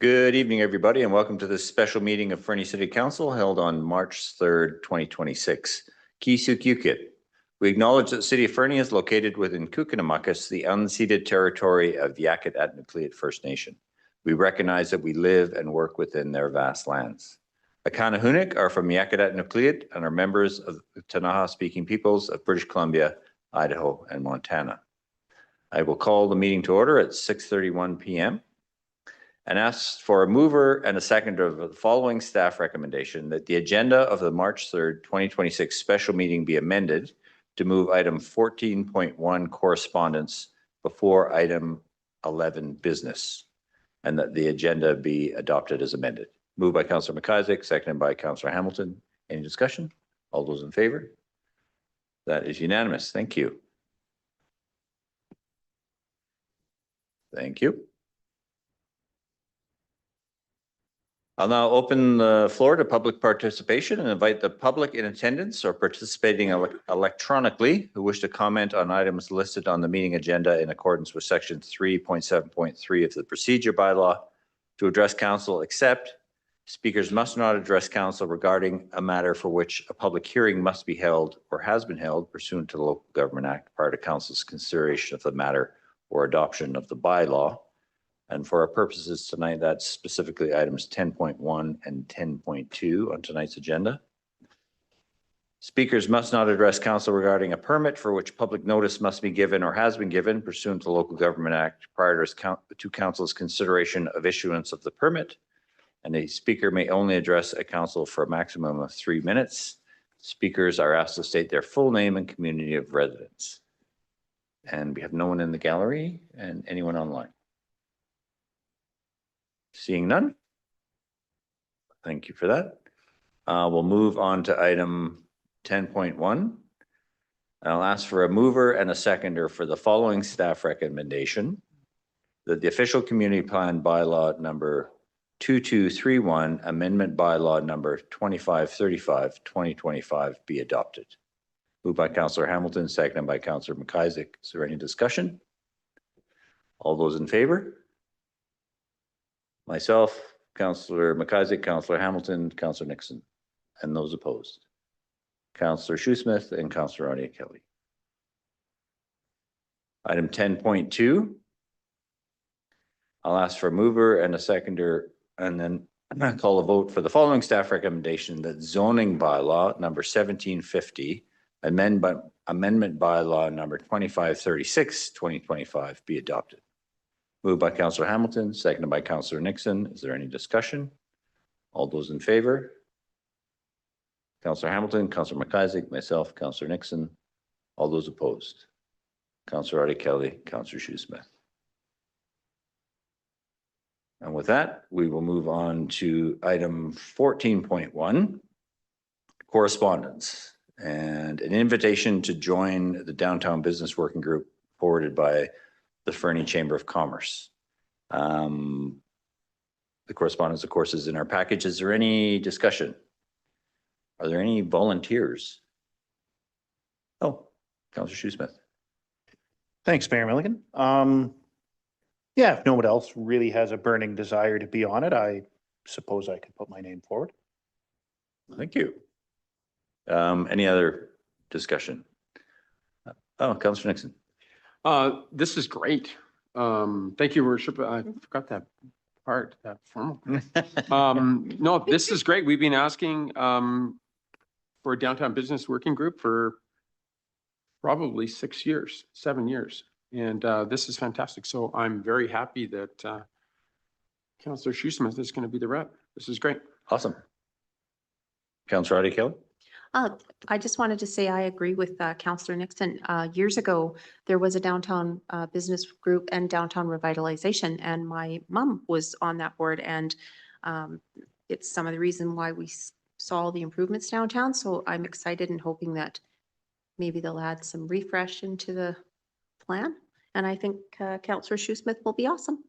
Good evening, everybody, and welcome to this special meeting of Fernie City Council held on March 3rd, 2026. Kisukukit. We acknowledge that the City of Fernie is located within Kukinamakis, the unceded territory of the Yakitat-Nucleate First Nation. We recognize that we live and work within their vast lands. Akanahunik are from Yakitat-Nucleate and are members of the Ktunaxa-speaking peoples of British Columbia, Idaho, and Montana. I will call the meeting to order at 6:31 p.m. and ask for a mover and a seconder of the following staff recommendation: that the agenda of the March 3rd, 2026 special meeting be amended to move item 14.1 correspondence before item 11 business, and that the agenda be adopted as amended. Moved by Councillor McIsaac, seconded by Councillor Hamilton. Any discussion? All those in favor? That is unanimous. Thank you. Thank you. I'll now open the floor to public participation and invite the public in attendance or participating electronically who wish to comment on items listed on the meeting agenda in accordance with section 3.7.3 of the procedure bylaw to address council, except speakers must not address council regarding a matter for which a public hearing must be held or has been held pursuant to the Local Government Act prior to council's consideration of the matter or adoption of the bylaw. And for our purposes tonight, that's specifically items 10.1 and 10.2 on tonight's agenda. Speakers must not address council regarding a permit for which public notice must be given or has been given pursuant to the Local Government Act prior to council's consideration of issuance of the permit. And a speaker may only address a council for a maximum of 3 minutes. Speakers are asked to state their full name and community of residence. And we have no one in the gallery and anyone online. Seeing none. Thank you for that. We'll move on to item 10.1. I'll ask for a mover and a seconder for the following staff recommendation: that the official community plan bylaw number 2231, amendment bylaw number 2535, 2025 be adopted. Moved by Councillor Hamilton, seconded by Councillor McIsaac. Is there any discussion? All those in favor? Myself, Councillor McIsaac, Councillor Hamilton, Councillor Nixon, and those opposed. Councillor Shoesmith and Councillor Audie-Kelly. Item 10.2. I'll ask for a mover and a seconder, and then call a vote for the following staff recommendation: that zoning bylaw number 1750, amendment bylaw number 2536, 2025 be adopted. Moved by Councillor Hamilton, seconded by Councillor Nixon. Is there any discussion? All those in favor? Councillor Hamilton, Councillor McIsaac, myself, Councillor Nixon. All those opposed? Councillor Audie-Kelly, Councillor Shoesmith. And with that, we will move on to item 14.1, correspondence, and an invitation to join the Downtown Business Working Group forwarded by the Fernie Chamber of Commerce. The correspondence, of course, is in our package. Is there any discussion? Are there any volunteers? Oh, Councillor Shoesmith. Thanks, Mayor Milligan. Yeah, if no one else really has a burning desire to be on it, I suppose I could put my name forward. Thank you. Any other discussion? Oh, Councillor Nixon. This is great. Thank you, Worship. I forgot that part, that formal. No, this is great. We've been asking for a Downtown Business Working Group for probably 6 years, 7 years. And this is fantastic. So I'm very happy that Councillor Shoesmith is going to be the rep. This is great. Awesome. Councillor Audie-Kelly. I just wanted to say I agree with Councillor Nixon. Years ago, there was a downtown business group and downtown revitalization, and my mom was on that board, and it's some of the reason why we saw the improvements downtown. So I'm excited and hoping that maybe they'll add some refresh into the plan. And I think Councillor Shoesmith will be awesome.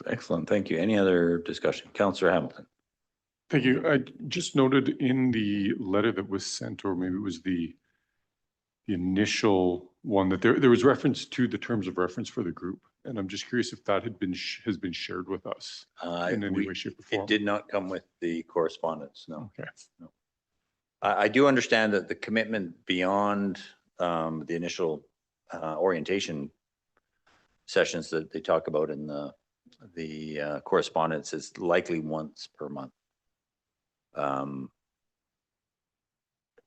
Excellent. Thank you. Any other discussion? Councillor Hamilton. Thank you. I just noted in the letter that was sent, or maybe it was the initial one, that there was reference to the terms of reference for the group. And I'm just curious if that has been shared with us in any way, shape or form. It did not come with the correspondence, no. Okay. I do understand that the commitment beyond the initial orientation sessions that they talk about in the correspondence is likely once per month.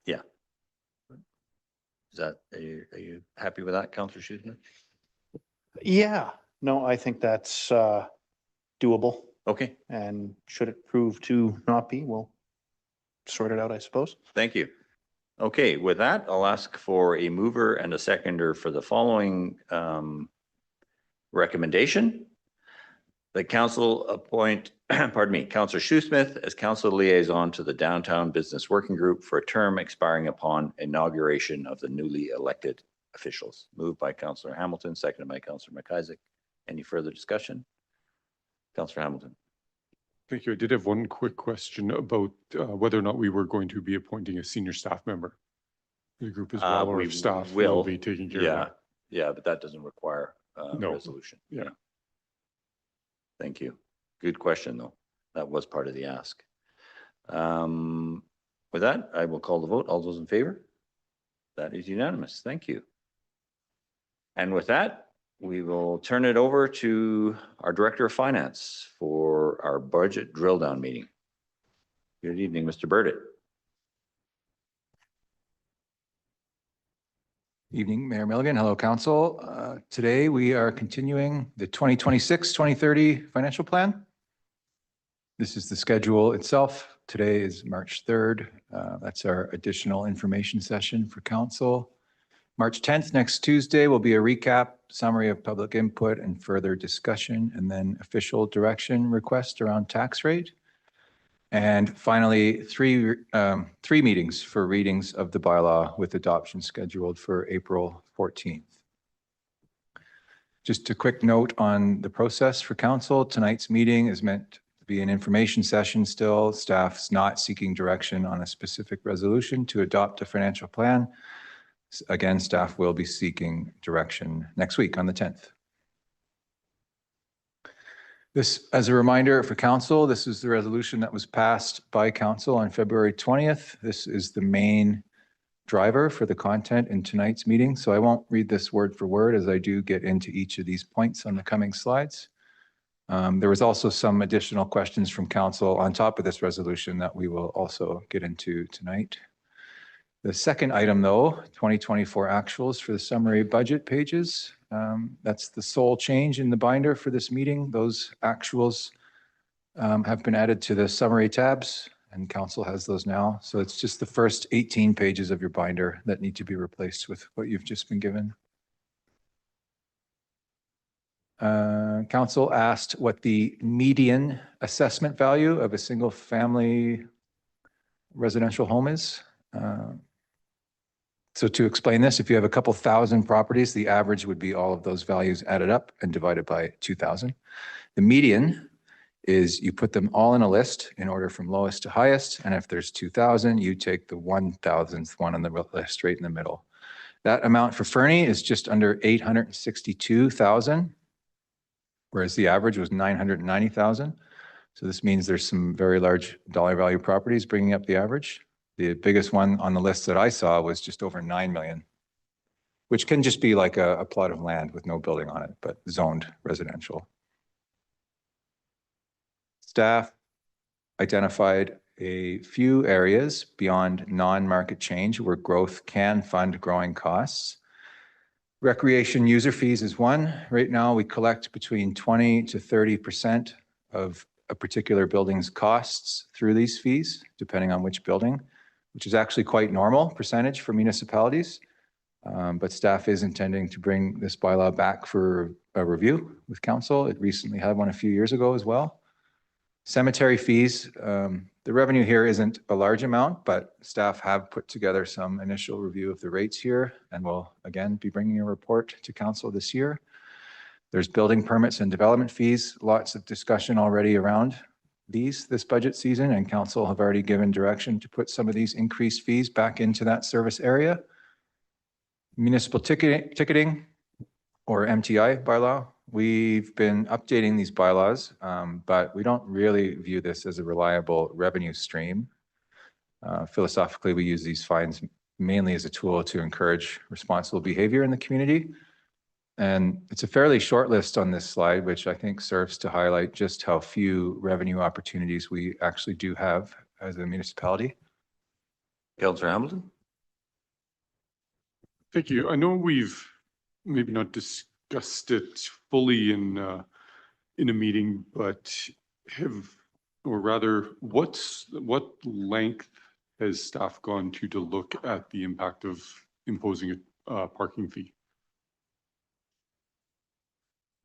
Yeah. Is that, are you happy with that, Councillor Schuster? Yeah, no, I think that's doable. Okay, And should it prove to not be, we'll sort it out, I suppose. thank you. Okay, with that, I'll ask for a mover and a seconder for the following recommendation. The council appoint, pardon me, Councillor Shoesmith as council liaison to the Downtown Business Working Group for a term expiring upon inauguration of the newly elected officials. Moved by Councillor Hamilton, seconded by Councillor McIsaac. Any further discussion? Councillor Hamilton. Thank you. I did have one quick question about whether or not we were going to be appointing a senior staff member to the group as well, or We if staff will will be taking care of that. Yeah, but that doesn't require a No. resolution. Yeah. Thank you. Good question, though. That was part of the ask. With that, I will call the vote. All those in favor? That is unanimous. Thank you. And with that, we will turn it over to our Director of Finance for our budget drill down meeting. Good evening, Mr. Burdett. Evening, Mayor Milligan. Hello, Council. Today, we are continuing the 2026-2030 financial plan. This is the schedule itself. Today is March 3rd. That's our additional information session for Council. March 10th, next Tuesday, will be a recap, summary of public input and further discussion, and then official direction request around tax rate. And finally, three meetings for readings of the bylaw with adoption scheduled for April 14th. Just a quick note on the process for council. Tonight's meeting is meant to be an information session still. Staff's not seeking direction on a specific resolution to adopt a financial plan. Again, staff will be seeking direction next week on the 10th. This, as a reminder for council, this is the resolution that was passed by council on February 20th. This is the main driver for the content in tonight's meeting. So I won't read this word for word as I do get into each of these points on the coming slides. There was also some additional questions from council on top of this resolution that we will also get into tonight. The second item, though, 2024 actuals for the summary budget pages. That's the sole change in the binder for this meeting. Those actuals have been added to the summary tabs, and council has those now. So it's just the first 18 pages of your binder that need to be replaced with what you've just been given. Council asked what the median assessment value of a single family residential home is. So to explain this, if you have a couple thousand properties, the average would be all of those values added up and divided by 2,000. The median is you put them all in a list in order from lowest to highest. And if there's 2,000, you take the 1,000th one on the list right in the middle. That amount for Fernie is just under 862,000, whereas the average was 990,000. So this means there's some very large dollar value properties bringing up the average. The biggest one on the list that I saw was just over 9 million, which can just be like a plot of land with no building on it, but zoned residential. Staff identified a few areas beyond non-market change where growth can fund growing costs. Recreation user fees is one. Right now, we collect between 20 to 30% of a particular building's costs through these fees, depending on which building, which is actually quite normal percentage for municipalities. But staff is intending to bring this bylaw back for a review with council. It recently had one a few years ago as well. Cemetery fees, the revenue here isn't a large amount, but staff have put together some initial review of the rates here and will again be bringing a report to council this year. There's building permits and development fees, lots of discussion already around this budget season, and council have already given direction to put some of these increased fees back into that service area. Municipal ticketing or MTI bylaw We've been updating these bylaws, but we don't really view this as a reliable revenue stream. Philosophically, we use these fines mainly as a tool to encourage responsible behavior in the community. And it's a fairly short list on this slide, which I think serves to highlight just how few revenue opportunities we actually do have as a municipality. Councillor Hamilton? Thank you. I know we've maybe not discussed it fully in a meeting, but what length has staff gone to look at the impact of imposing a parking fee?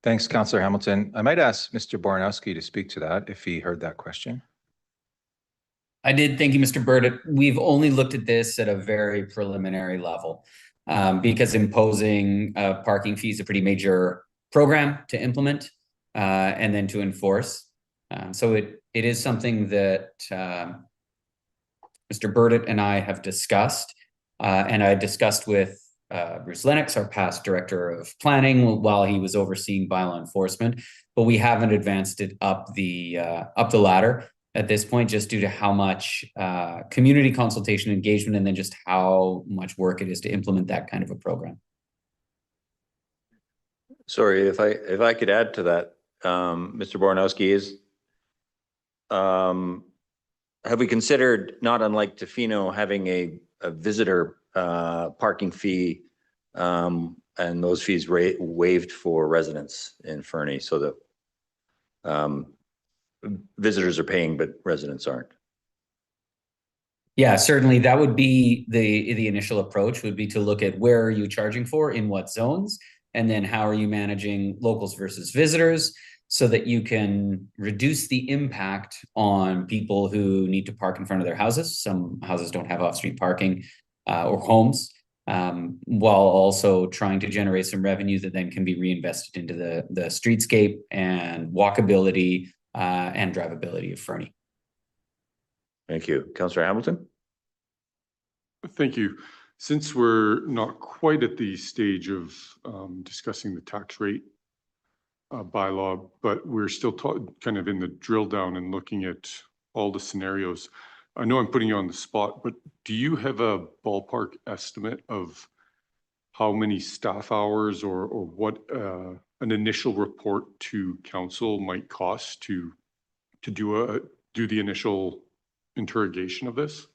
Thanks, Councillor Hamilton. I might ask Mr. Bornowski to speak to that if he heard that question. I did. Thank you, Mr. Burdett. We've only looked at this at a very preliminary level because imposing parking fees is a pretty major program to implement and then to enforce. So it is something that Mr. Burdett and I have discussed, and I discussed with Bruce Lennox, our past director of planning, while he was overseeing bylaw enforcement, but we haven't advanced it up the ladder at this point, just due to how much community consultation engagement and then just how much work it is to implement that kind of a program. Sorry, if I could add to that, Mr. Bornowski, have we considered, not unlike Tofino, having a visitor parking fee and those fees waived for residents in Fernie so that visitors are paying, but residents aren't? Yeah, certainly that would be the initial approach, would be to look at where are you charging for, in what zones, and then how are you managing locals versus visitors so that you can reduce the impact on people who need to park in front of their houses. Some houses don't have off-street parking or homes, while also trying to generate some revenue that then can be reinvested into the streetscape and walkability and drivability of Fernie. Thank you. Councillor Hamilton? Thank you. Since we're not quite at the stage of discussing the tax rate bylaw, but we're still kind of in the drill down and looking at all the scenarios. I know I'm putting you on the spot, but do you have a ballpark estimate of how many staff hours or what an initial report to council might cost to do the initial interrogation of this?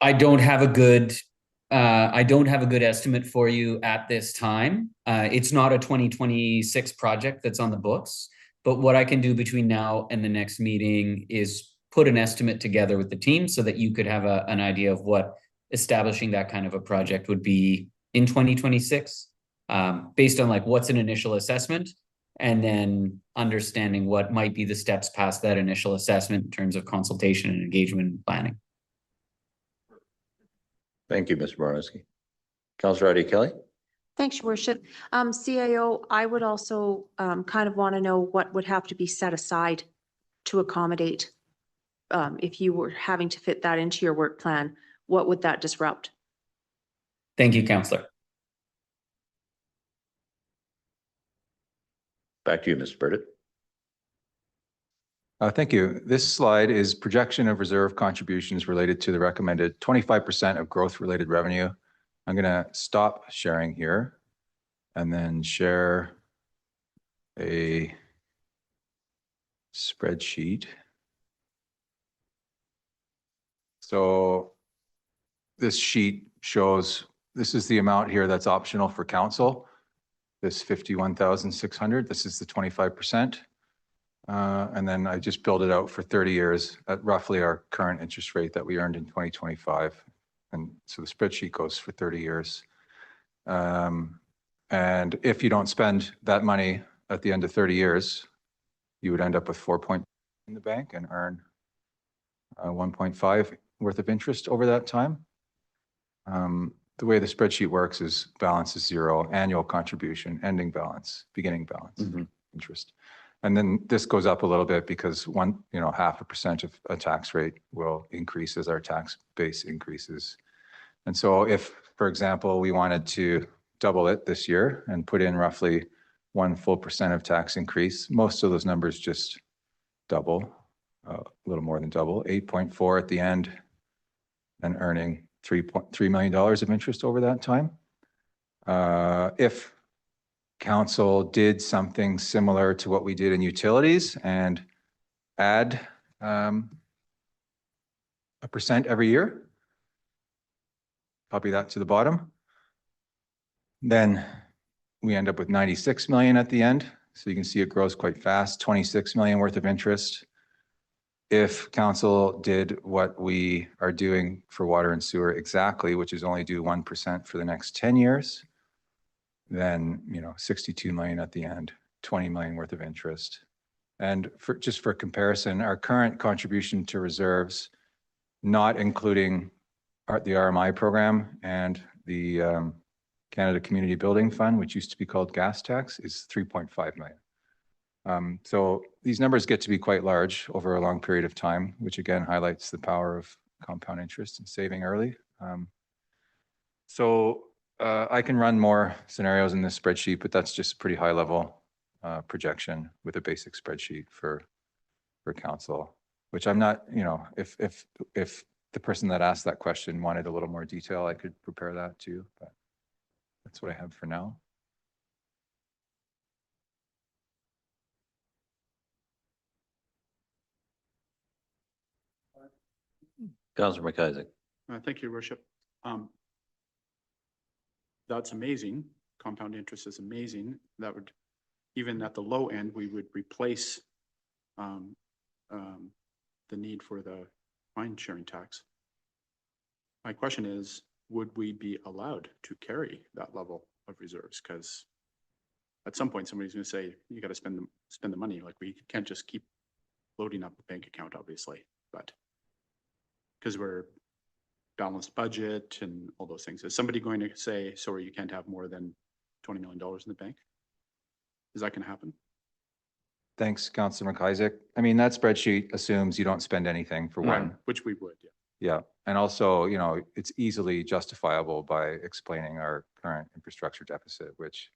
I don't have a good estimate for you at this time. It's not a 2026 project that's on the books, but what I can do between now and the next meeting is put an estimate together with the team so that you could have an idea of what establishing that kind of a project would be in 2026, based on like what's an initial assessment and then understanding what might be the steps past that initial assessment in terms of consultation and engagement and planning. Thank you, Mr. Bornowski. Councillor Kelly? Thanks, Your Worship. CAO, I would also kind of want to know what would have to be set aside to accommodate if you were having to fit that into your work plan. What would that disrupt? Thank you, Councillor. Back to you, Mr. Burdett. Thank you. This slide is projection of reserve contributions related to the recommended 25% of growth-related revenue. I'm going to stop sharing here and then share a spreadsheet. So this sheet shows, this is the amount here that's optional for council. This 51,600, this is the 25%. And then I just build it out for 30 years at roughly our current interest rate that we earned in 2025. And so the spreadsheet goes for 30 years. And if you don't spend that money at the end of 30 years, you would end up with 4 points in the bank and earn 1.5 worth of interest over that time. The way the spreadsheet works is balance is zero, annual contribution, ending balance, beginning balance, interest. And then this goes up a little bit because 0.5% of a tax rate will increase as our tax base increases. And so if, for example, we wanted to double it this year and put in roughly 1 full % of tax increase, most of those numbers just double, a little more than double, 8.4 at the end, and earning $3.3 million of interest over that time. If council did something similar to what we did in utilities and add a % every year, copy that to the bottom, then we end up with 96 million at the end. So you can see it grows quite fast, 26 million worth of interest. If council did what we are doing for water and sewer exactly, which is only do 1% for the next 10 years, then, 62 million at the end, 20 million worth of interest. And just for comparison, our current contribution to reserves, not including the RMI program and the Canada Community Building Fund, which used to be called gas tax, is 3.5 million. So these numbers get to be quite large over a long period of time, which again highlights the power of compound interest and saving early. I can run more scenarios in this spreadsheet, but that's just a pretty high level projection with a basic spreadsheet for council, which I'm not, if the person that asked that question wanted a little more detail, I could prepare that too, but that's what I have for now. Councillor McIsaac. Thank you, Your Worship. That's amazing. Compound interest is amazing. That would, even at the low end, we would replace the need for the fine sharing tax. My question is, would we be allowed to carry that level of reserves? Because at some point, somebody's going to say, you got to spend the money. Like, we can't just keep loading up the bank account, obviously, but because we're balanced budget and all those things. Is somebody going to say, sorry, you can't have more than $20 million in the bank? Is that going to happen? Thanks, Councillor McIsaac. I mean, that spreadsheet assumes you don't spend anything for one. Which we would, yeah. Yeah, and also, it's easily justifiable by explaining our current infrastructure deficit, which,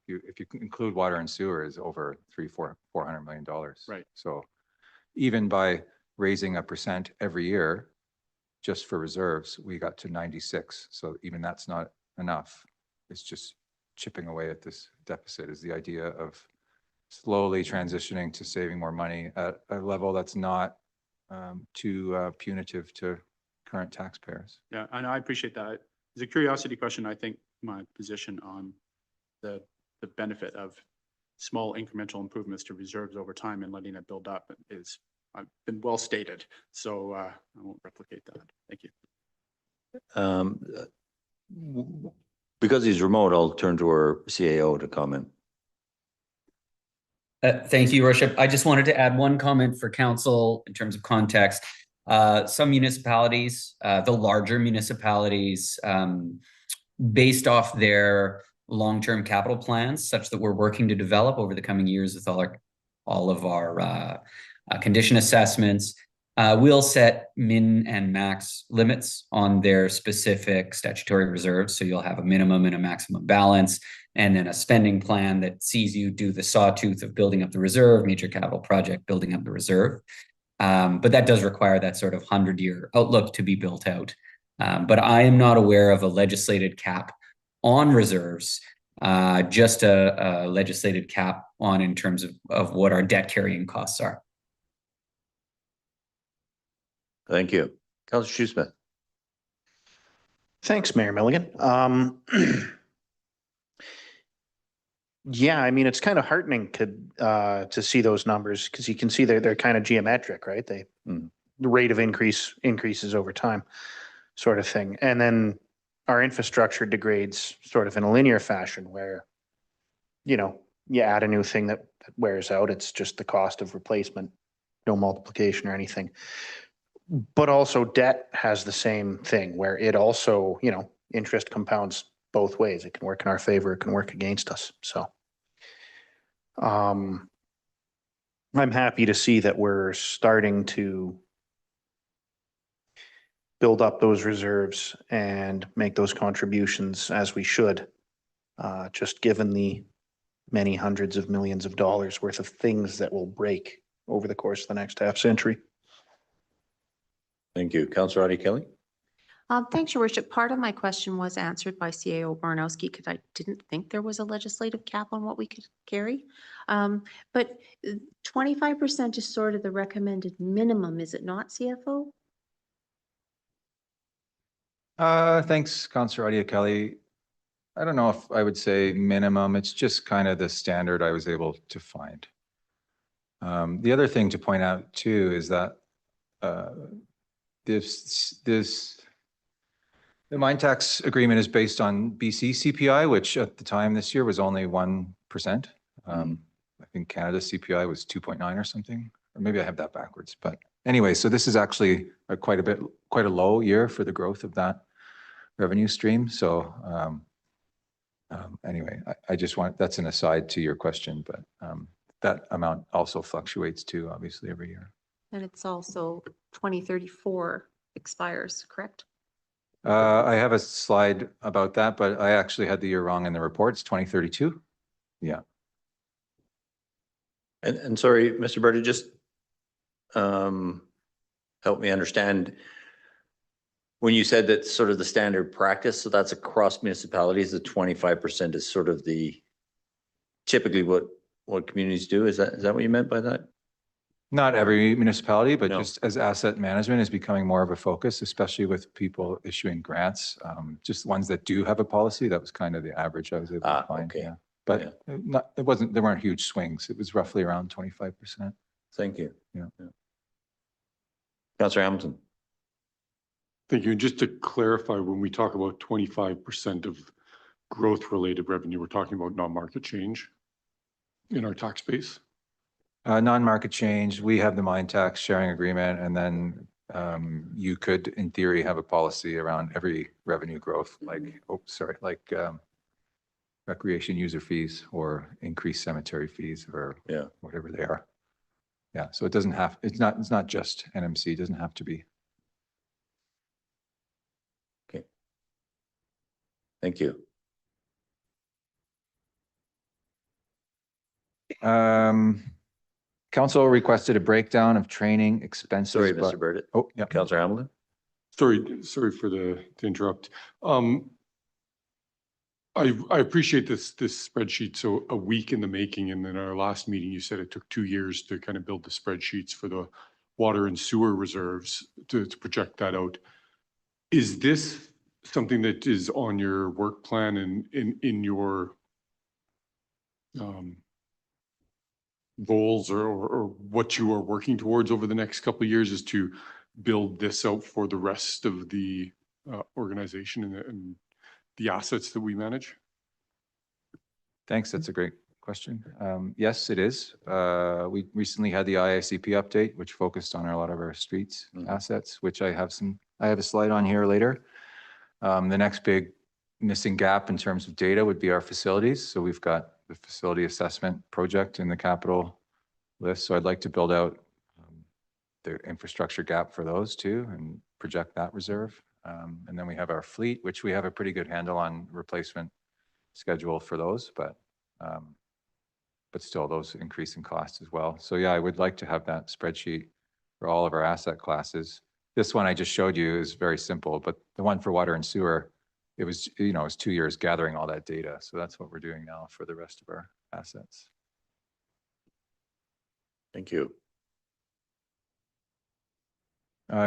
if you include water and sewer, is over $400 million. Right. So even by raising 1% every year, just for reserves, we got to 96. So even that's not enough. It's just chipping away at this deficit is the idea of slowly transitioning to saving more money at a level that's not too punitive to current taxpayers. Yeah, and I appreciate that. As a curiosity question, I think my position on the benefit of small incremental improvements to reserves over time and letting it build up is been well stated. So I won't replicate that. Thank you. Because he's remote, I'll turn to our CAO to comment. Thank you, Your Worship. I just wanted to add one comment for council in terms of context. Some municipalities, the larger municipalities, based off their long-term capital plans, such that we're working to develop over the coming years with all of our condition assessments, we'll set min and max limits on their specific statutory reserves. So you'll have a minimum and a maximum balance, and then a spending plan that sees you do the sawtooth of building up the reserve, major capital project, building up the reserve. But that does require that sort of 100-year outlook to be built out. But I am not aware of a legislated cap on reserves, just a legislated cap on in terms of what our debt carrying costs are. Thank you. Councillor Shoesmith. Thanks, Mayor Milligan. Yeah, I mean, it's kind of heartening to see those numbers because you can see they're kind of geometric, right? The rate of increases over time, sort of thing. And then our infrastructure degrades sort of in a linear fashion where, you add a new thing that wears out. It's just the cost of replacement, no multiplication or anything. But also debt has the same thing where it also, interest compounds both ways. It can work in our favor, it can work against us. So I'm happy to see that we're starting to build up those reserves and make those contributions as we should, just given the many hundreds of millions of dollars worth of things that will break over the course of the next half century. Thank you. Councillor Audie Kelly? Thanks, Your Worship. Part of my question was answered by CAO Barnowski because I didn't think there was a legislative cap on what we could carry. But 25% is sort of the recommended minimum, is it not, CFO? Thanks, Councillor Audie Kelly. I don't know if I would say minimum. It's just kind of the standard I was able to find. The other thing to point out too is that the mine tax agreement is based on BC CPI, which at the time this year was only 1%. I think Canada's CPI was 2.9 or something, or maybe I have that backwards. But anyway, so this is actually quite a low year for the growth of that revenue stream. So anyway, I just want, that's an aside to your question, but that amount also fluctuates too, obviously, every year. And it's also 2034 expires, correct? I have a slide about that, but I actually had the year wrong in the report. It's 2032. Yeah. And sorry, Mr. Berta, just help me understand. When you said that sort of the standard practice, so that's across municipalities, the 25% is sort of the typically what communities do. Is that what you meant by that? Not every municipality, but No. just as asset management is becoming more of a focus, especially with people issuing grants, just ones that do have a policy, that was kind of the average I was able to find. Okay. Yeah. But there weren't huge swings. It was roughly around 25%. Thank you. Yeah. Councillor Hamilton? Thank you. And just to clarify, when we talk about 25% of growth-related revenue, we're talking about non-market change in our tax base? Non-market change, we have the mine tax sharing agreement, and then you could, in theory, have a policy around every revenue growth, like, recreation user fees or increased cemetery fees or whatever they are. Yeah, so it doesn't have, it's not just NMC, it doesn't have to be. Okay. Thank you. Council requested a breakdown of training expenses. Sorry, Mr. Berta. Oh, yeah. Councillor Hamilton? Sorry to interrupt. I appreciate this spreadsheet. So a week in the making, and then our last meeting, you said it took 2 years to kind of build the spreadsheets for the water and sewer reserves to project that out. Is this something that is on your work plan and in your goals or what you are working towards over the next couple of years, is to build this out for the rest of the organization and the assets that we manage? Thanks. That's a great question. Yes, it is. We recently had the IICP update, which focused on a lot of our streets assets, which I have a slide on here later. The next big missing gap in terms of data would be our facilities. So we've got the facility assessment project in the capital list. So I'd like to build out the infrastructure gap for those too and project that reserve. And then we have our fleet, which we have a pretty good handle on replacement schedule for those, but still those increase in cost as well. So yeah, I would like to have that spreadsheet for all of our asset classes. This one I just showed you is very simple, but the one for water and sewer, it was, it was 2 years gathering all that data. So that's what we're doing now for the rest of our assets. Thank you.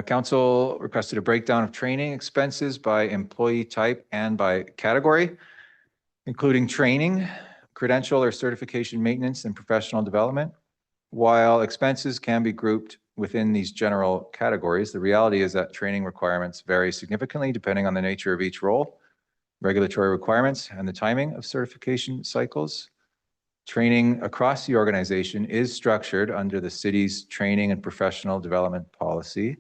Council requested a breakdown of training expenses by employee type and by category, including training, credential or certification maintenance, and professional development. While expenses can be grouped within these general categories, the reality is that training requirements vary significantly depending on the nature of each role, regulatory requirements, and the timing of certification cycles. Training across the organization is structured under the city's training and professional development policy,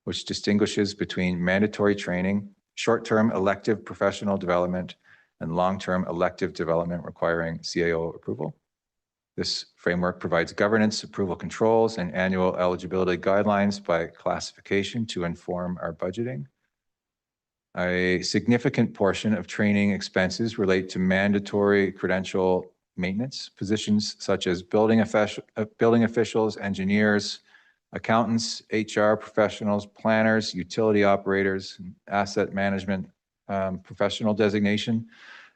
which distinguishes between mandatory training, short-term elective professional development, and long-term elective development requiring CAO approval. This framework provides governance, approval controls, and annual eligibility guidelines by classification to inform our budgeting. A significant portion of training expenses relate to mandatory credential maintenance positions such as building officials, engineers, accountants, HR professionals, planners, utility operators, asset management professional designation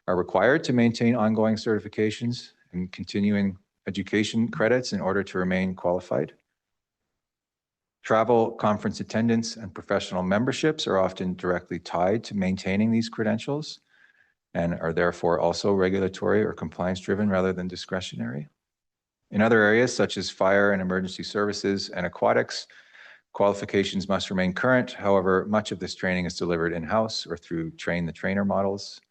are required to maintain ongoing certifications and continuing education credits in order to remain qualified. Travel, conference attendance, and professional memberships are often directly tied to maintaining these credentials and are therefore also regulatory or compliance driven rather than discretionary. In other areas such as fire and emergency services and aquatics, qualifications must remain current. However, much of this training is delivered in-house or through train the trainer models.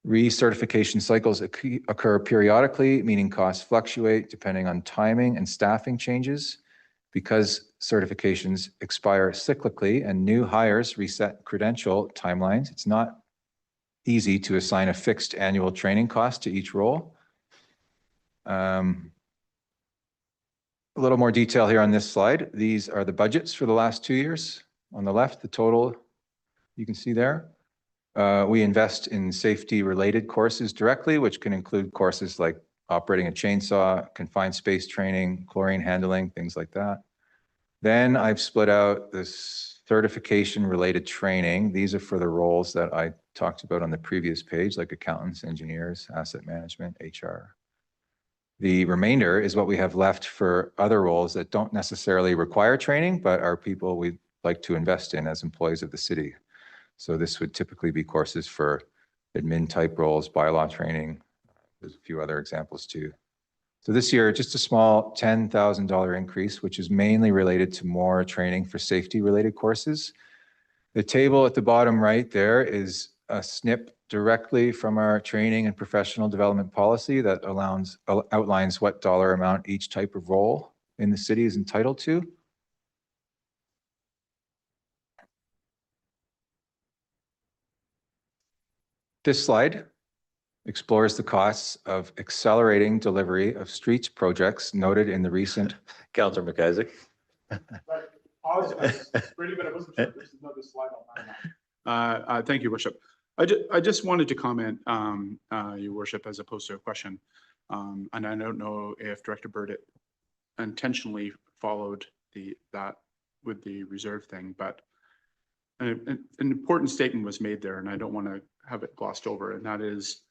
Recertification cycles occur periodically, meaning costs fluctuate depending on timing and staffing changes. Because certifications expire cyclically and new hires reset credential timelines, it's not easy to assign a fixed annual training cost to each role. A little more detail here on this slide. These are the budgets for the last 2 years. On the left, the total you can see there. We invest in safety-related courses directly, which can include courses like operating a chainsaw, confined space training, chlorine handling, things like that. Then I've split out this certification-related training. These are for the roles that I talked about on the previous page, like accountants, engineers, asset management, HR. The remainder is what we have left for other roles that don't necessarily require training, but are people we'd like to invest in as employees of the city. So this would typically be courses for admin type roles, bylaw training. There's a few other examples too. So this year, just a small $10,000 increase, which is mainly related to more training for safety related courses. The table at the bottom right there is a snip directly from our training and professional development policy that outlines what dollar amount each type of role in the city is entitled to. This slide explores the costs of accelerating delivery of streets projects noted in the recent. Councillor McIsaac. Thank you, Worship. I just wanted to comment, Your Worship, as opposed to a question. And I don't know if Director Burdett intentionally followed that with the reserve thing, but an important statement was made there, and I don't want to have it glossed over, and that is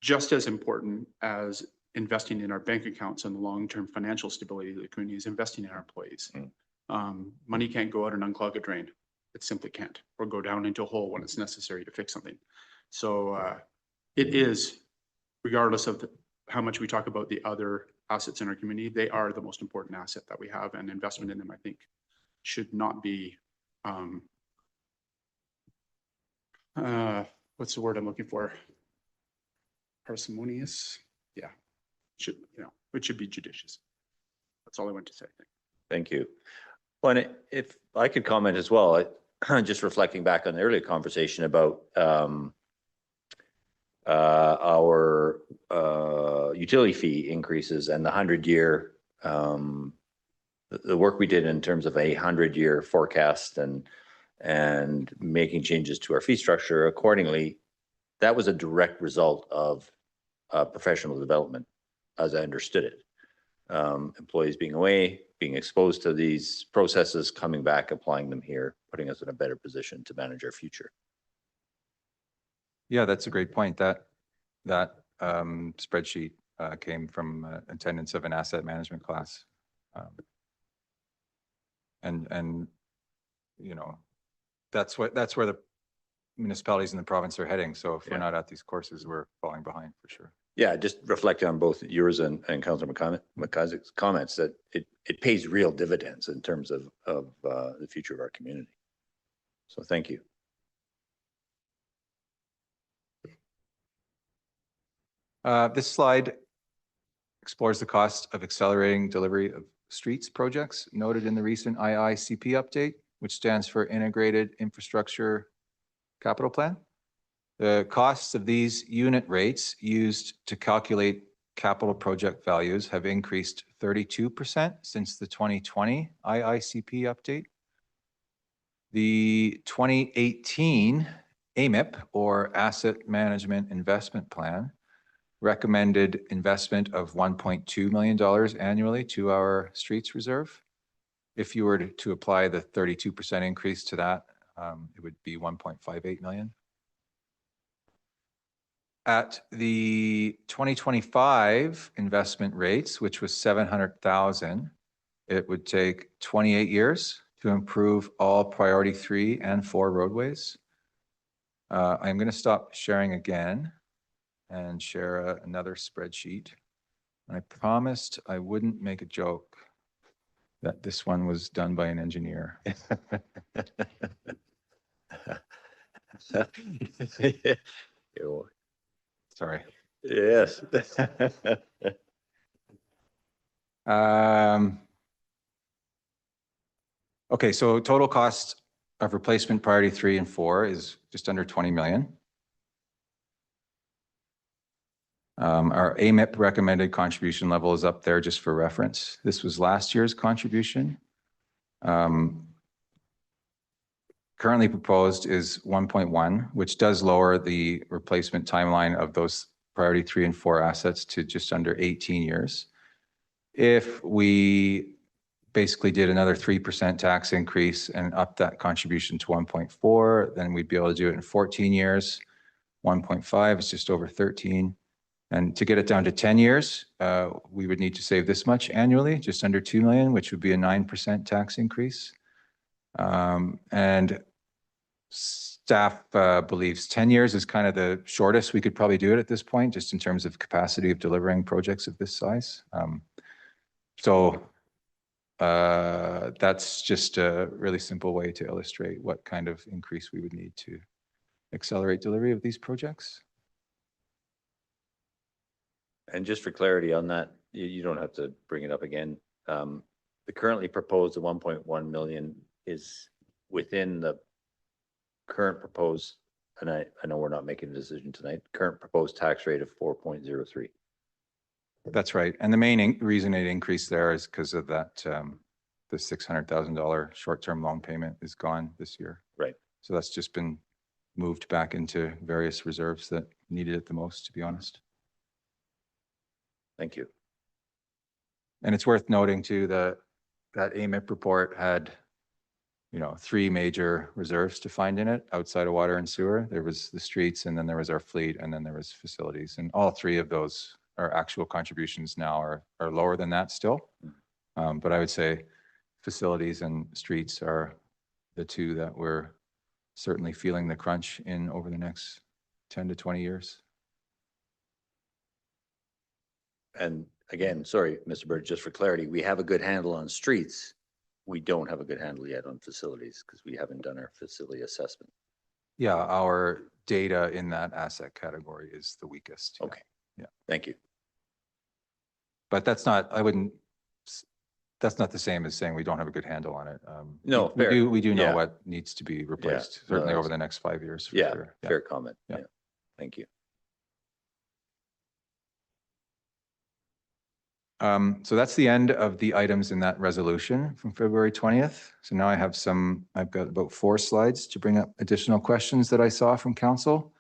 just as important as investing in our bank accounts and the long-term financial stability of the community is investing in our employees. Money can't go out and unclog a drain. It simply can't, or go down into a hole when it's necessary to fix something. So it is, regardless of how much we talk about the other assets in our community, they are the most important asset that we have, and investment in them, I think, should not be, what's the word I'm looking for? Parsimonious? Yeah, it should be judicious. That's all I want to say. Thank you. Well, and if I could comment as well, just reflecting back on the earlier conversation about our utility fee increases and the 100-year, the work we did in terms of a 100-year forecast and making changes to our fee structure accordingly, that was a direct result of professional development, as I understood it. Employees being away, being exposed to these processes, coming back, applying them here, putting us in a better position to manage our future. Yeah, that's a great point. That spreadsheet came from attendance of an asset management class. And you know, that's where the municipalities in the province are heading. So if we're not at these courses, we're falling behind for sure. Yeah, just reflecting on both yours and Councillor McIsaac's comments that it pays real dividends in terms of the future of our community. So thank you. This slide explores the cost of accelerating delivery of streets projects noted in the recent IICP update, which stands for Integrated Infrastructure Capital Plan. The costs of these unit rates used to calculate capital project values have increased 32% since the 2020 IICP update. The 2018 AMIP, or Asset Management Investment Plan, recommended investment of $1.2 million annually to our streets reserve. If you were to apply the 32% increase to that, it would be 1.58 million. At the 2025 investment rates, which was 700,000, it would take 28 years to improve all priority 3 and 4 roadways. I'm going to stop sharing again and share another spreadsheet. I promised I wouldn't make a joke that this one was done by an engineer. Sorry. Yes. Okay, so total cost of replacement priority 3 and 4 is just under 20 million. Our AMIP recommended contribution level is up there just for reference. This was last year's contribution. Currently proposed is 1.1, which does lower the replacement timeline of those priority 3 and 4 assets to just under 18 years. If we basically did another 3% tax increase and up that contribution to 1.4, then we'd be able to do it in 14 years. 1.5 is just over 13. And to get it down to 10 years, we would need to save this much annually, just under 2 million, which would be a 9% tax increase. And staff believes 10 years is kind of the shortest we could probably do it at this point, just in terms of capacity of delivering projects of this size. That's just a really simple way to illustrate what kind of increase we would need to accelerate delivery of these projects. And just for clarity on that, you don't have to bring it up again. The currently proposed 1.1 million is within the current proposed, and I know we're not making a decision tonight, current proposed tax rate of 4.03. That's right. And the main reason it increased there is because of that, the $600,000 short-term loan payment is gone this year. Right. So that's just been moved back into various reserves that needed it the most, to be honest. Thank you. And it's worth noting too that AMIP report had, 3 major reserves to find in it outside of water and sewer. There was the streets, and then there was our fleet, and then there was facilities. And all 3 of those, our actual contributions now are lower than that still. But I would say facilities and streets are the 2 that we're certainly feeling the crunch in over the next 10 to 20 years. And again, sorry, Mr. Bird, just for clarity, we have a good handle on streets. We don't have a good handle yet on facilities because we haven't done our facility assessment. Yeah, our data in that asset category is the weakest. Okay. Yeah. Thank you. But that's not the same as saying we don't have a good handle on it. No, we fair. do know Yeah. what needs to be replaced, No, certainly that's- over the next 5 years. For Yeah, sure. Yeah. fair comment. Yeah. Yeah. Thank you. So that's the end of the items in that resolution from February 20th. So now I've got about 4 slides to bring up additional questions that I saw from council.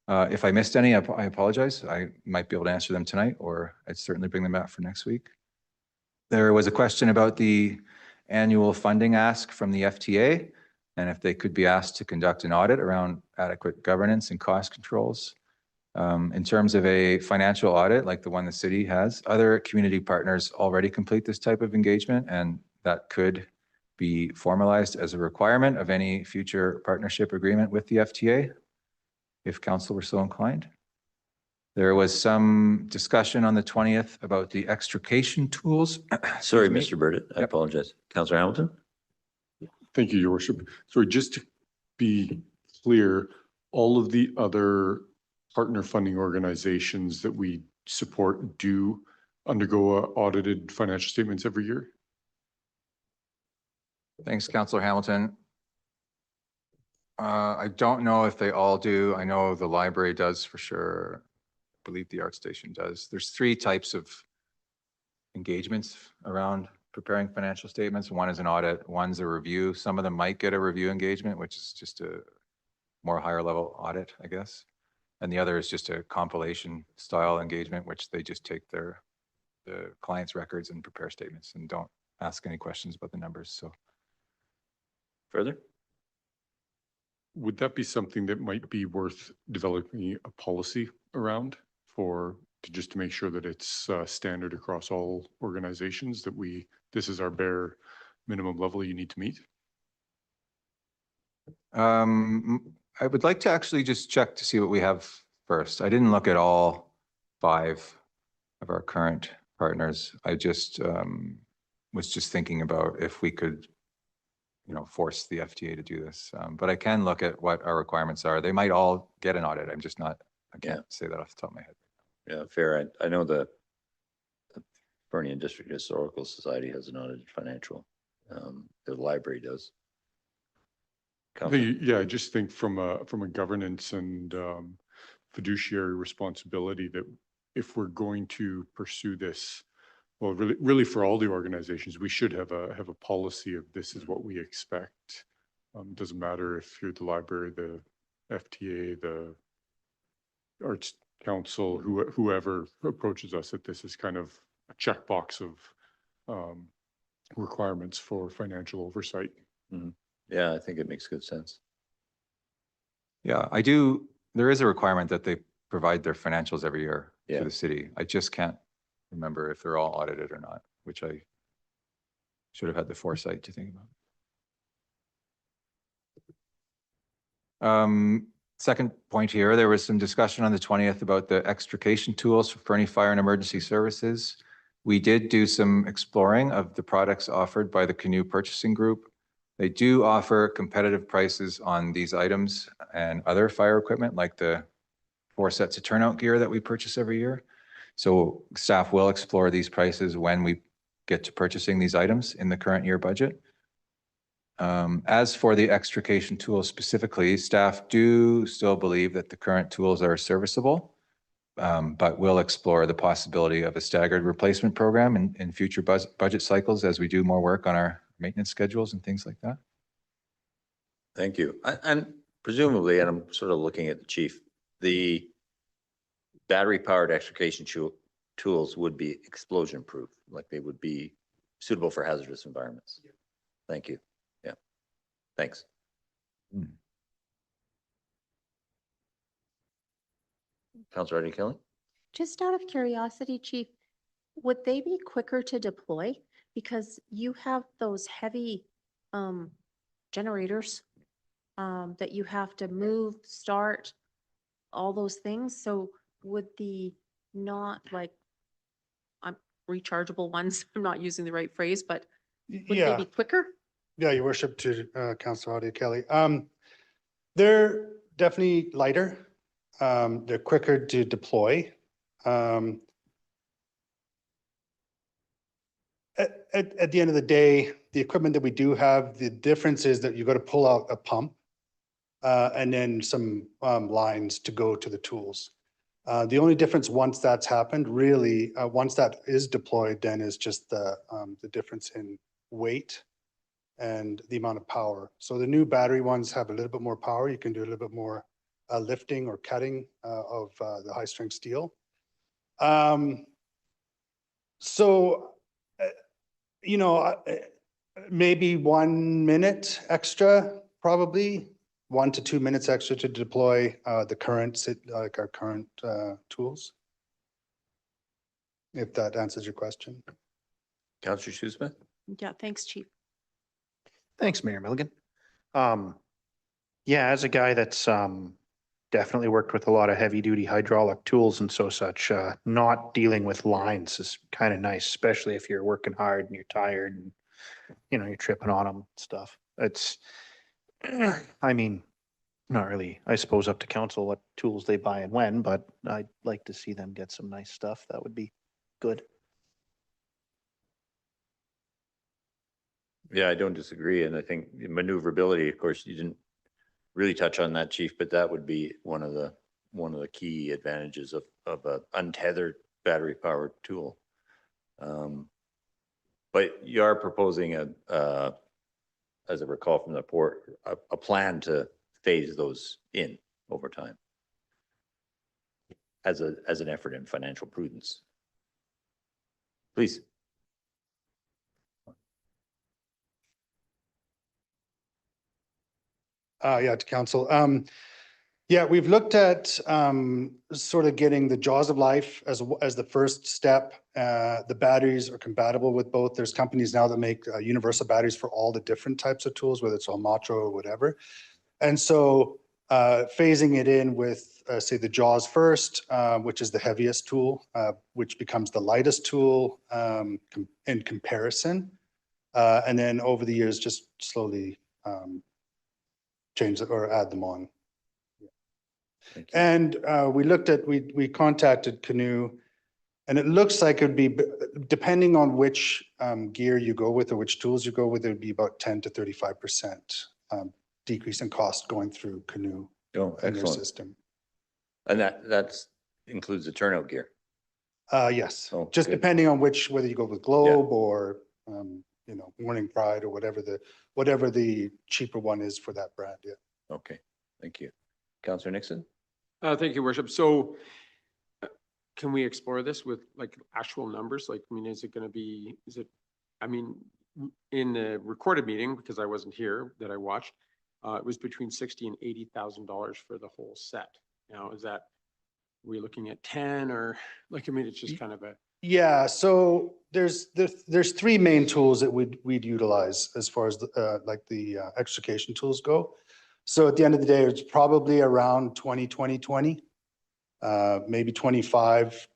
If I missed any, I apologize. I might be able to answer them tonight, or I'd certainly bring them back for next week. There was a question about the annual funding ask from the FTA, and if they could be asked to conduct an audit around adequate governance and cost controls. In terms of a financial audit like the one the city has, other community partners already complete this type of engagement, and that could be formalized as a requirement of any future partnership agreement with the FTA, if council were so inclined. There was some discussion on the 20th about the extrication tools. Sorry, Excuse me. Mr. Burdett, I apologize. Councillor Hamilton? Thank you, Your Worship. Sorry, just to be clear, all of the other partner funding organizations that we support do undergo audited financial statements every year? Thanks, Councillor Hamilton. I don't know if they all do. I know the library does for sure. believe the ArtStation does. There's 3 types of engagements around preparing financial statements. One is an audit, one's a review. Some of them might get a review engagement, which is just a more higher level audit, I guess. And the other is just a compilation style engagement, which they just take the client's records and prepare statements and don't ask any questions about the numbers. So Further? Would that be something that might be worth developing a policy around just to make sure that it's standard across all organizations, that this is our bare minimum level you need to meet? I would like to actually just check to see what we have first. I didn't look at all 5 of our current partners. I just was just thinking about if we could, force the FTA to do this. But I can look at what our requirements are. They might all get an audit. I can't say that off the top of my head. Yeah, fair. I know the Fernie District Historical Society has an audited financial. The library does. Yeah, I just think from a governance and fiduciary responsibility, that if we're going to pursue this, well, really for all the organizations, we should have a policy of this is what we expect. Doesn't matter if you're the library, the FTA, the Arts Council, whoever approaches us, that this is kind of a checkbox of requirements for financial oversight. Yeah, I think it makes good sense. Yeah, there is a requirement that they provide their financials every year to the city. I just can't remember if they're all audited or not, which I should have had the foresight to think about. Second point here, there was some discussion on the 20th about the extrication tools for Fernie Fire and Emergency Services. We did do some exploring of the products offered by the Canoe Purchasing Group. They do offer competitive prices on these items and other fire equipment, like the 4 sets of turnout gear that we purchase every year. So staff will explore these prices when we get to purchasing these items in the current year budget. As for the extrication tools specifically, staff do still believe that the current tools are serviceable, but we'll explore the possibility of a staggered replacement program in future budget cycles as we do more work on our maintenance schedules and things like that. Thank you. And presumably, and I'm sort of looking at the chief, the battery-powered extrication tools would be explosion-proof, like they would be suitable for hazardous environments. Thank you. Yeah, thanks. Councilor Eddie Kelly? Just out of curiosity, Chief, would they be quicker to deploy? Because you have those heavy generators that you have to move, start, all those things. So would the not like rechargeable ones, I'm not using the right phrase, but would they Yeah, be quicker? yeah, your worship, to Councilor Audie Kelly. They're definitely lighter. They're quicker to deploy. At the end of the day, the equipment that we do have, the difference is that you got to pull out a pump and then some lines to go to the tools. The only difference once that's happened, really, once that is deployed, then is just the difference in weight and the amount of power. So the new battery ones have a little bit more power. You can do a little bit more lifting or cutting of the high strength steel. Maybe 1 minute extra, probably 1 to 2 minutes extra to deploy the current, like our current tools. If that answers your question. Councilor Shoesmith? Yeah, thanks, Chief. Thanks, Mayor Milligan. Yeah, as a guy that's definitely worked with a lot of heavy duty hydraulic tools and such, not dealing with lines is kind of nice, especially if you're working hard and you're tired and, you're tripping on them and stuff. It's, I mean, not really, I suppose, up to council what tools they buy and when, but I'd like to see them get some nice stuff. That would be good. Yeah, I don't disagree. And I think maneuverability, of course, you didn't really touch on that, Chief, but that would be one of the one of the key advantages of a untethered battery powered tool. But you are proposing as I recall from the report, a plan to phase those in over time as an effort in financial prudence. Please. Yeah, to council. Yeah, we've looked at sort of getting the jaws of life as the first step. The batteries are compatible with both. There's companies now that make universal batteries for all the different types of tools, whether it's Almatro or whatever. And so phasing it in with, say, the jaws first, which is the heaviest tool, which becomes the lightest tool in comparison. And then over the years, just slowly change it or add them on. And we looked at, we contacted Canoe, and it looks like it would be, depending on which gear you go with or which tools you go with, it would be about 10 to 35% decrease in cost going through Canoe Oh, and their excellent. system. And that's includes the turnout gear. Yes, Oh, just good. depending on whether you go with Globe or, you know, Morning Pride or whatever the cheaper one is for that brand, yeah. Okay, thank you. Councillor Nixon? Thank you, Worship. So can we explore this with like actual numbers? Like, I mean, is it going to be, I mean, in the recorded meeting, because I wasn't here that I watched, it was between $60,000 and $80,000 for the whole set. Now, is that, we're looking at 10 or like, I mean, it's just kind of a. Yeah, so there's three main tools that we'd utilize as far as like the extrication tools go. So at the end of the day, it's probably around 20, maybe 25,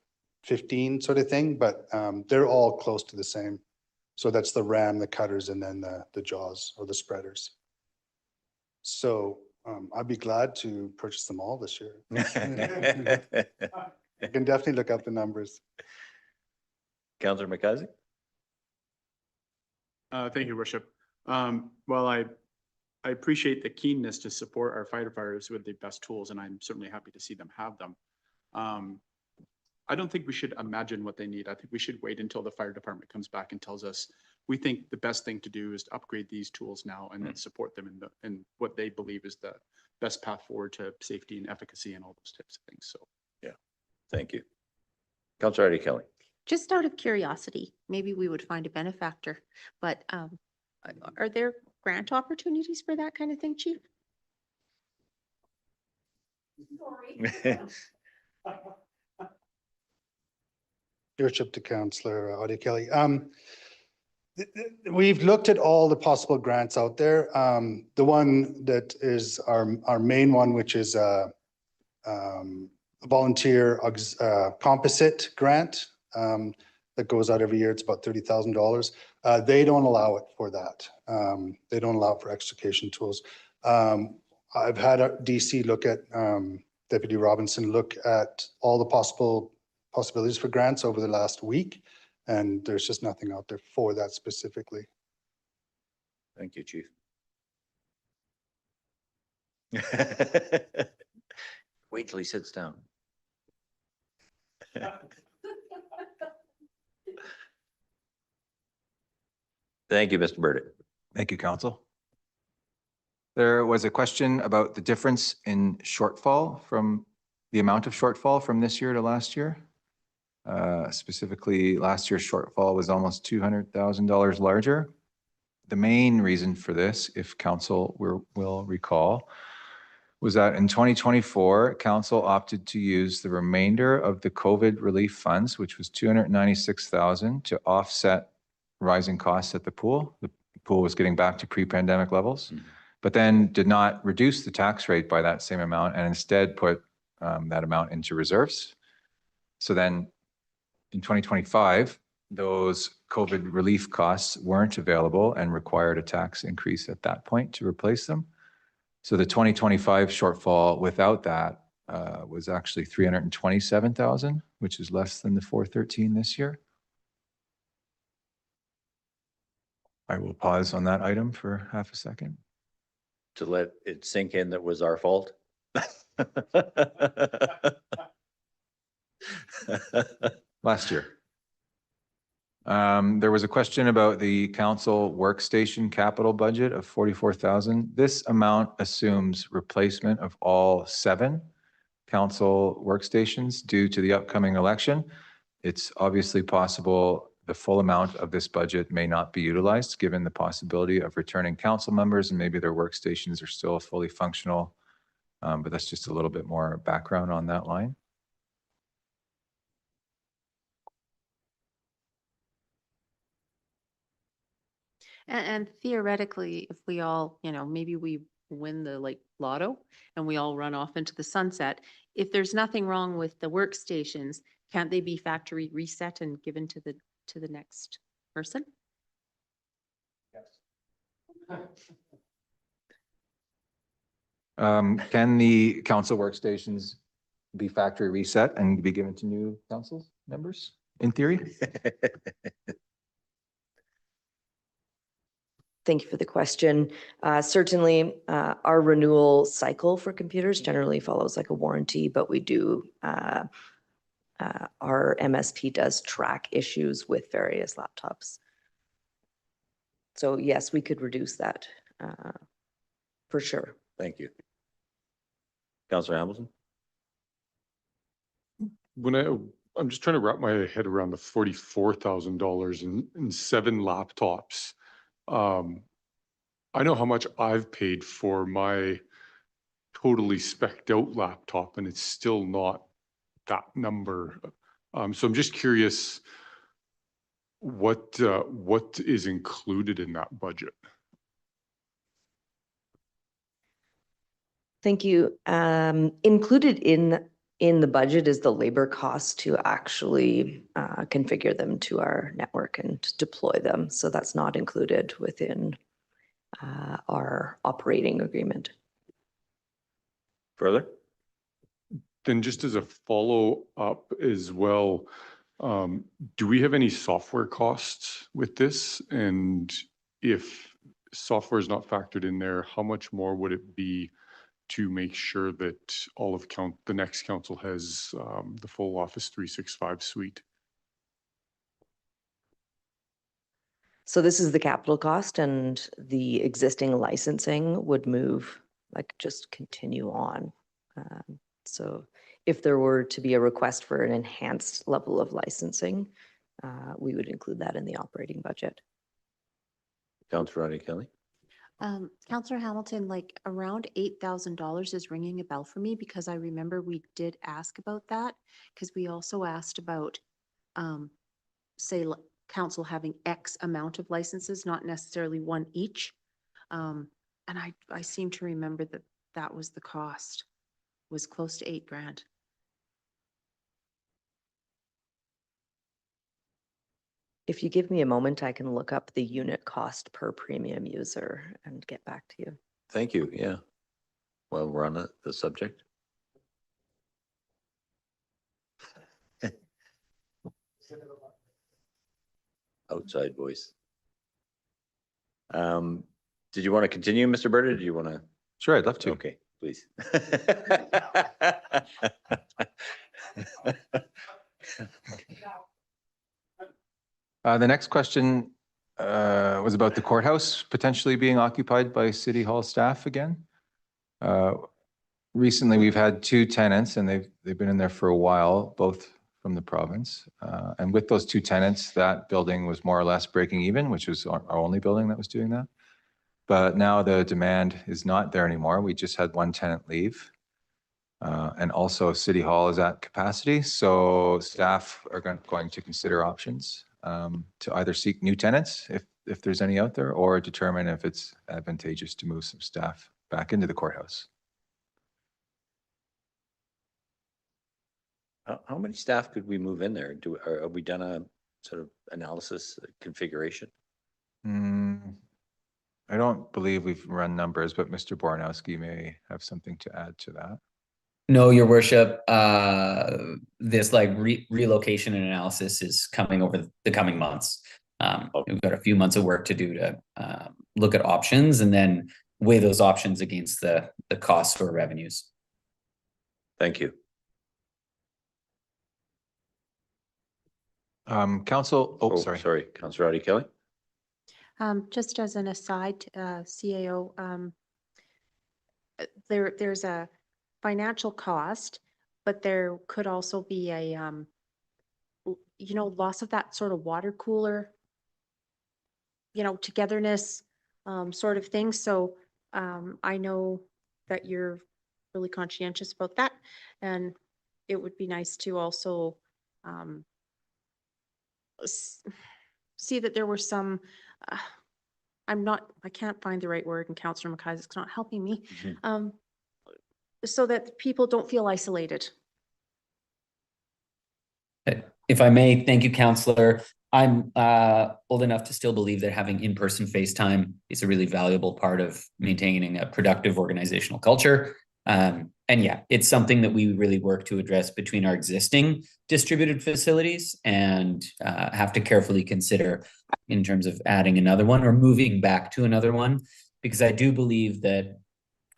15 sort of thing, but they're all close to the same. So that's the ram, the cutters, and then the jaws or the spreaders. So I'd be glad to purchase them all this year. I can definitely look up the numbers. Councillor McIsaac? Thank you, Worship. Well, I appreciate the keenness to support our firefighters with the best tools, and I'm certainly happy to see them have them. I don't think we should imagine what they need. I think we should wait until the fire department comes back and tells us, we think the best thing to do is to upgrade these tools now and then support them in what they believe is the best path forward to safety and efficacy and all those types of things. So, yeah, thank you. Councillor Eddie Kelly? Just out of curiosity, maybe we would find a benefactor, but are there grant opportunities for that kind of thing, Chief? Worship to Councillor Audie Kelly. We've looked at all the possible grants out there. The one that is our main one, which is a volunteer composite grant that goes out every year. It's about $30,000. They don't allow it for that. They don't allow it for extrication tools. I've had a DC look at, Deputy Robinson look at all the possibilities for grants over the last week, and there's just nothing out there for that specifically. Thank you, Chief. Wait till he sits down. Thank you, Mr. Burdick. Thank you, Council. There was a question about the difference in shortfall from the amount of shortfall from this year to last year. Specifically, last year's shortfall was almost $200,000 larger. The main reason for this, if Council will recall, was that in 2024, Council opted to use the remainder of the COVID relief funds, which was $296,000, to offset rising costs at the pool. The pool was getting back to pre-pandemic levels, but then did not reduce the tax rate by that same amount and instead put that amount into reserves. So then in 2025, those COVID relief costs weren't available and required a tax increase at that point to replace them. So the 2025 shortfall without that was actually $327,000, which is less than the $413 this year. I will pause on that item for half a second. To let it sink in that was our fault. Last year. There was a question about the council workstation capital budget of 44,000. This amount assumes replacement of all 7 council workstations due to the upcoming election. It's obviously possible the full amount of this budget may not be utilized, given the possibility of returning council members and maybe their workstations are still fully functional. But that's just a little bit more background on that line. And theoretically, if we all, maybe we win the lotto and we all run off into the sunset, if there's nothing wrong with the workstations, can't they be factory reset and given to the next person? Can the council workstations be factory reset and be given to new council members in theory? Thank you for the question. Certainly, our renewal cycle for computers generally follows like a warranty, but we do, our MSP does track issues with various laptops. So yes, we could reduce that for sure. Thank you. Councillor Hamilton? I'm just trying to wrap my head around the $44,000 in 7 laptops. I know how much I've paid for my totally spec'd out laptop and it's still not that number. So I'm just curious what is included in that budget? Thank you. Included in the budget is the labor cost to actually configure them to our network and deploy them. So that's not included within our operating agreement. Further? Then just as a follow-up as well, do we have any software costs with this? And if software is not factored in there, how much more would it be to make sure that all of the next council has the full Office 365 suite? So this is the capital cost, and the existing licensing would move, like just continue on. So if there were to be a request for an enhanced level of licensing, we would include that in the operating budget. Councillor Rodney Kelly? Councillor Hamilton, like around $8,000 is ringing a bell for me because I remember we did ask about that because we also asked about, say, council having X amount of licenses, not necessarily one each. And I seem to remember that was the cost, was close to $8,000. If you give me a moment, I can look up the unit cost per premium user and get back to you. Thank you. Yeah. While we're on the subject. Outside voice. Did you want to continue, Mr. Bird, or do you want to? Sure, I'd love to. Okay, please. The next question was about the courthouse potentially being occupied by City Hall staff again. Recently, we've had 2 tenants and they've been in there for a while, both from the province. And with those 2 tenants, that building was more or less breaking even, which was our only building that was doing that. But now the demand is not there anymore. We just had 1 tenant leave. And also City Hall is at capacity. So staff are going to consider options to either seek new tenants if there's any out there, or determine if it's advantageous to move some staff back into the courthouse. How many staff could we move in there? Have we done a sort of analysis configuration? I don't believe we've run numbers, but Mr. Bornowski may have something to add to that. No, Your Worship, this relocation and analysis is coming over the coming months. We've got a few months of work to do to look at options and then weigh those options against the costs or revenues. Thank you. Council, oh, sorry. Sorry, Councillor Audie Kelly. Just as an aside, CAO, there's a financial cost, but there could also be a, loss of that sort of water cooler, togetherness, sort of thing. So, I know that you're really conscientious about that, and it would be nice to also, see that there were some, I can't find the right word, and Councillor McIsaac's not helping me. So that people don't feel isolated. If I may, thank you, Councillor. I'm old enough to still believe that having in-person FaceTime is a really valuable part of maintaining a productive organizational culture. And yeah, it's something that we really work to address between our existing distributed facilities and have to carefully consider in terms of adding another one or moving back to another one, because I do believe that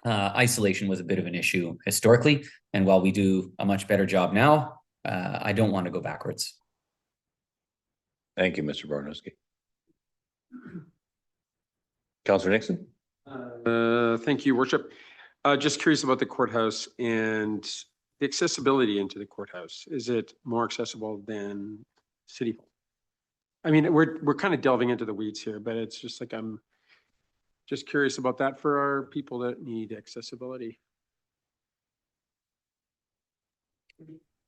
isolation was a bit of an issue historically. And while we do a much better job now, I don't want to go backwards. Thank you, Mr. Barnowski. Councillor Nixon? Thank you, Worship. Just curious about the courthouse and the accessibility into the courthouse. Is it more accessible than City Hall? I mean, we're kind of delving into the weeds here, but it's just like, I'm just curious about that for our people that need accessibility.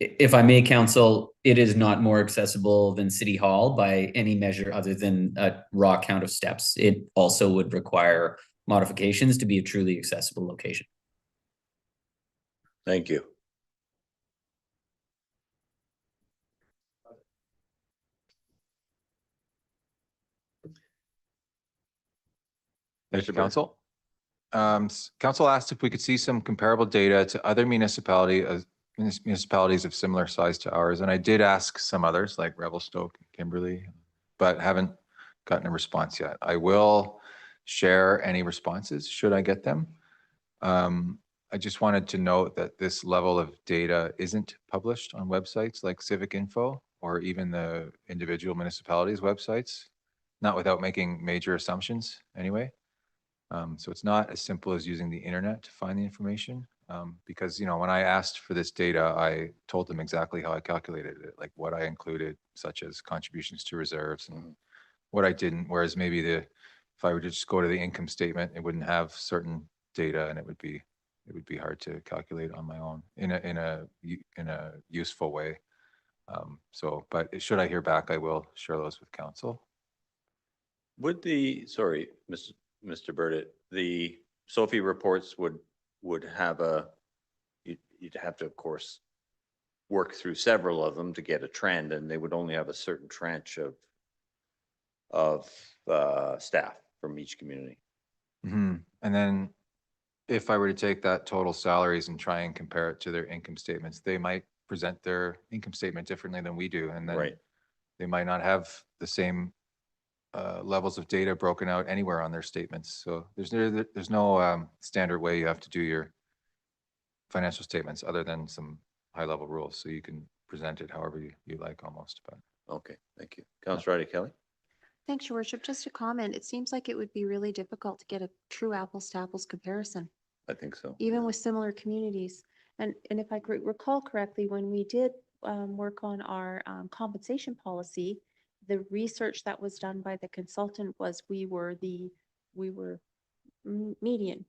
If I may, Council, it is not more accessible than City Hall by any measure other than a raw count of steps. It also would require modifications to be a truly accessible location. Thank you. Thank you, Council. Council asked if we could see some comparable data to other municipalities of similar size to ours. And I did ask some others like Revelstoke and Kimberley, but haven't gotten a response yet. I will share any responses should I get them. I just wanted to note that this level of data isn't published on websites like Civic Info or even the individual municipalities' websites, not without making major assumptions anyway. So it's not as simple as using the internet to find the information. Because, when I asked for this data, I told them exactly how I calculated it, like what I included, such as contributions to reserves and what I didn't. Whereas maybe if I were to just go to the income statement, it wouldn't have certain data, and it would be hard to calculate on my own in a useful way. But should I hear back, I will share those with council. Would sorry, Mr. Burdett, the Sophie reports would have you'd have to, of course, work through several of them to get a trend, and they would only have a certain tranche of staff from each community. Mm-hmm. And then if I were to take that total salaries and try and compare it to their income statements, they might present their income statement differently than we do. And then they might not have the same levels of data broken out anywhere on their statements. So there's no standard way you have to do your financial statements other than some high level rules. So you can present it however you like almost. But okay, thank you. Councillor Audie Kelly? Thanks, Your Worship. Just a comment. It seems like it would be really difficult to get a true apples to apples comparison, I think so. even with similar communities. And if I recall correctly, when we did work on our compensation policy, the research that was done by the consultant was we were median,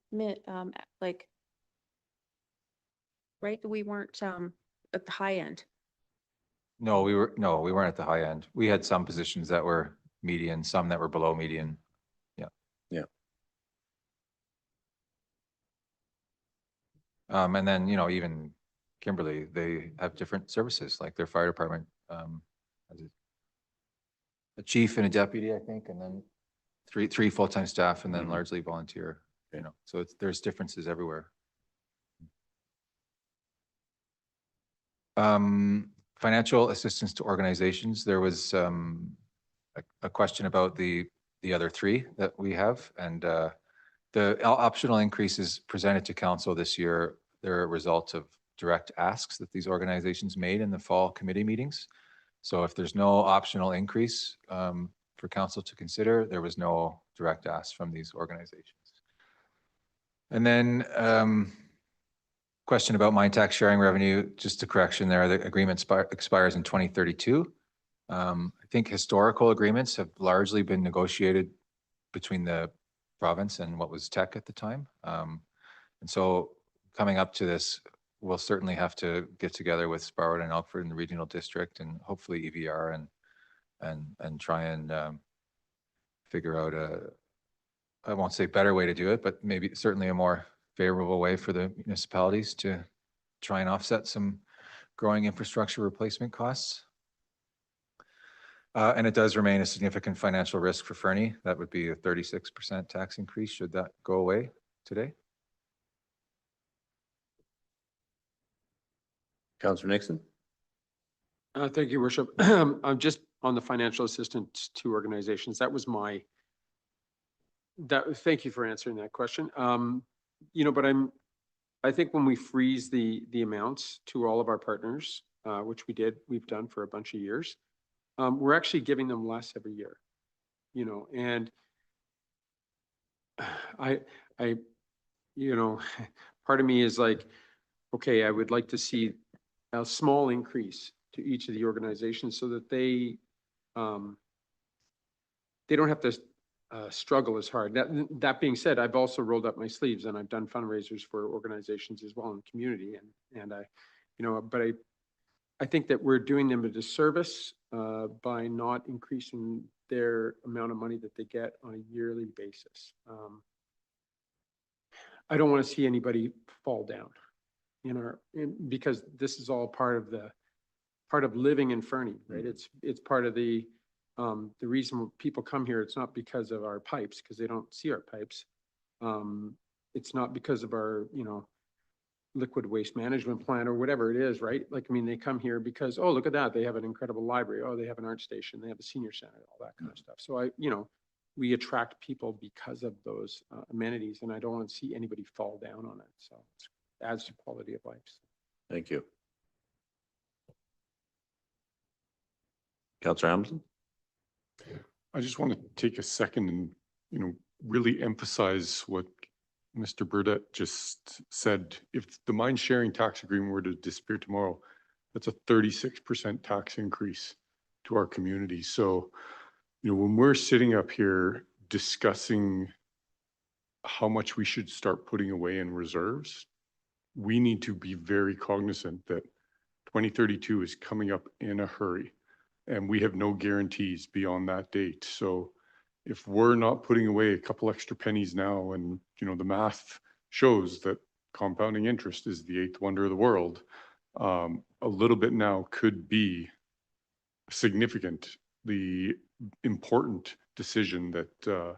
right? We weren't at the high end. no, we weren't at the high end. We had some positions that were median, some that were below median. Yeah. And then, even Kimberley, they have different services, like their fire department has a chief and a deputy, I think, and then three full-time staff, and then largely volunteer, so there's differences everywhere. Financial assistance to organizations. There was a question about the other three that we have, and the optional increases presented to council this year, they're a result of direct asks that these organizations made in the fall committee meetings. So if there's no optional increase for council to consider, there was no direct ask from these organizations. And then question about mine tax sharing revenue, just a correction there. The agreement expires in 2032. I think historical agreements have largely been negotiated between the province and what was Teck at the time. And so coming up to this, we'll certainly have to get together with Sparwood and Elkford and the regional district and hopefully EVR and try and figure out I won't say better way to do it, but maybe certainly a more favorable way for the municipalities to try and offset some growing infrastructure replacement costs. And it does remain a significant financial risk for Fernie. That would be a 36% tax increase should that go away today. Councillor Nixon? Thank you, Worship. I'm just on the financial assistance to organizations. That was my, thank you for answering that question. You know, but I think when we freeze the amounts to all of our partners, which we've done for a bunch of years, we're actually giving them less every year, you know, and you know, part of me is like, okay, I would like to see a small increase to each of the organizations so that they don't have to struggle as hard. That being said, I've also rolled up my sleeves and I've done fundraisers for organizations as well in the community, and I, you know, but I think that we're doing them a disservice by not increasing their amount of money that they get on a yearly basis. I don't want to see anybody fall down because this is all part of living in Fernie, right? It's part of the reason people come here. It's not because of our pipes, because they don't see our pipes. It's not because of our, you know, liquid waste management plan or whatever it is, right? Like, I mean, they come here because, oh, look at that. They have an incredible library. Oh, they have an art station. They have a senior center, all that kind of stuff. So you know, we attract people because of those amenities, and I don't want to see anybody fall down on it. So it adds to quality of life. Thank you. Councillor Hamilton? I just want to take a second and, you know, really emphasize what Mr. Burdett just said. If the mine sharing tax agreement were to disappear tomorrow, that's a 36% tax increase to our community. So, you know, when we're sitting up here discussing how much we should start putting away in reserves, we need to be very cognizant that 2032 is coming up in a hurry. And we have no guarantees beyond that date. So if we're not putting away a couple extra pennies now, and you know the math shows that compounding interest is the 8th wonder of the world, a little bit now could be significantly important decision that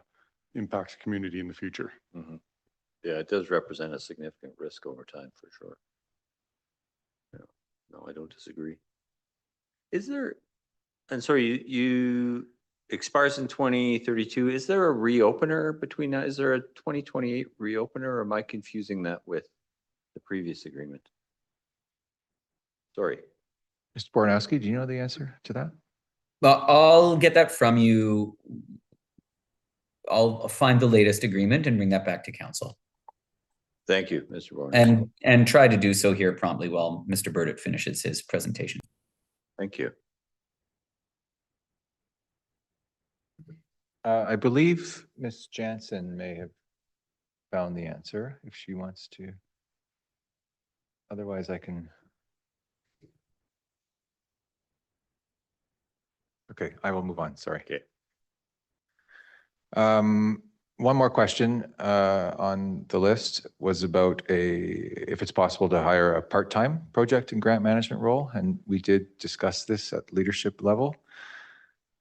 impacts community in the future. Mm-hmm. Yeah, it does represent a significant risk over time for sure. Yeah. No, I don't disagree. Is there? And sorry, you expires in 2032. Is there a reopener between that? Is there a 2028 reopener, or am I confusing that with the previous agreement? Sorry. Mr. Bornowski, do you know the answer to that? Well, I'll get that from you. I'll find the latest agreement and bring that back to council. Thank you, Mr. Bornowski. And try to do so here promptly while Mr. Burdett finishes his presentation. Thank you. I believe Ms. Jansen may have found the answer if she wants to. Otherwise, I can. Okay, I will move on. Sorry. Okay. One more question on the list was about if it's possible to hire a part-time project and grant management role, and we did discuss this at leadership level.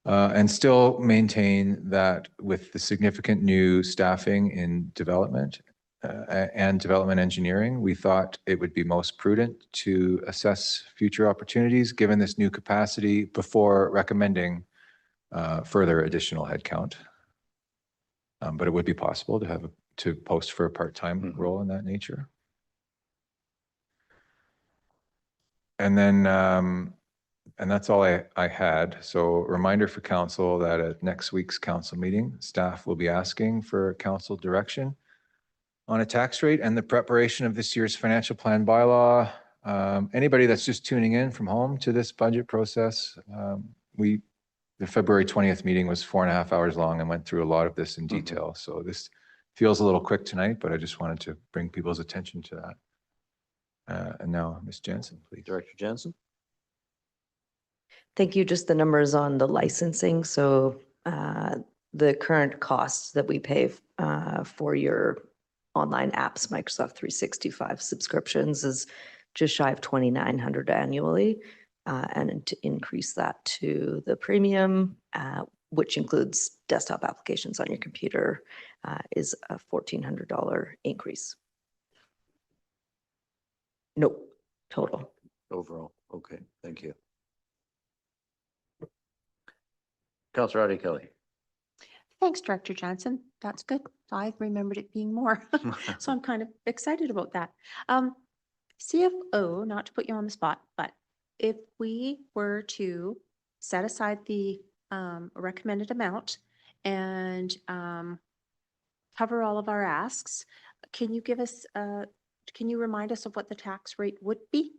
And still maintain that with the significant new staffing in development and development engineering, we thought it would be most prudent to assess future opportunities given this new capacity before recommending further additional headcount. But it would be possible to post for a part-time role in that nature. And then, and that's all I had. So reminder for council that at next week's council meeting, staff will be asking for council direction on a tax rate and the preparation of this year's financial plan bylaw. Anybody that's just tuning in from home to this budget process, the February 20th meeting was 4.5 hours long and went through a lot of this in detail. So this feels a little quick tonight, but I just wanted to bring people's attention to that. And now, Ms. Jensen, please. Director Jensen? Thank you. Just the numbers on the licensing. So the current costs that we pay for your online apps, Microsoft 365 subscriptions is just shy of $2,900 annually. And to increase that to the premium, which includes desktop applications on your computer, is a $1,400 increase. Nope, total. Overall, okay, thank you. Councillor Audie Kelly. Thanks, Director Johnson. That's good. I remembered it being more. So I'm kind of excited about that. CFO, not to put you on the spot, but if we were to set aside the recommended amount and cover all of our asks, can you give us, can you remind us of what the tax rate would be?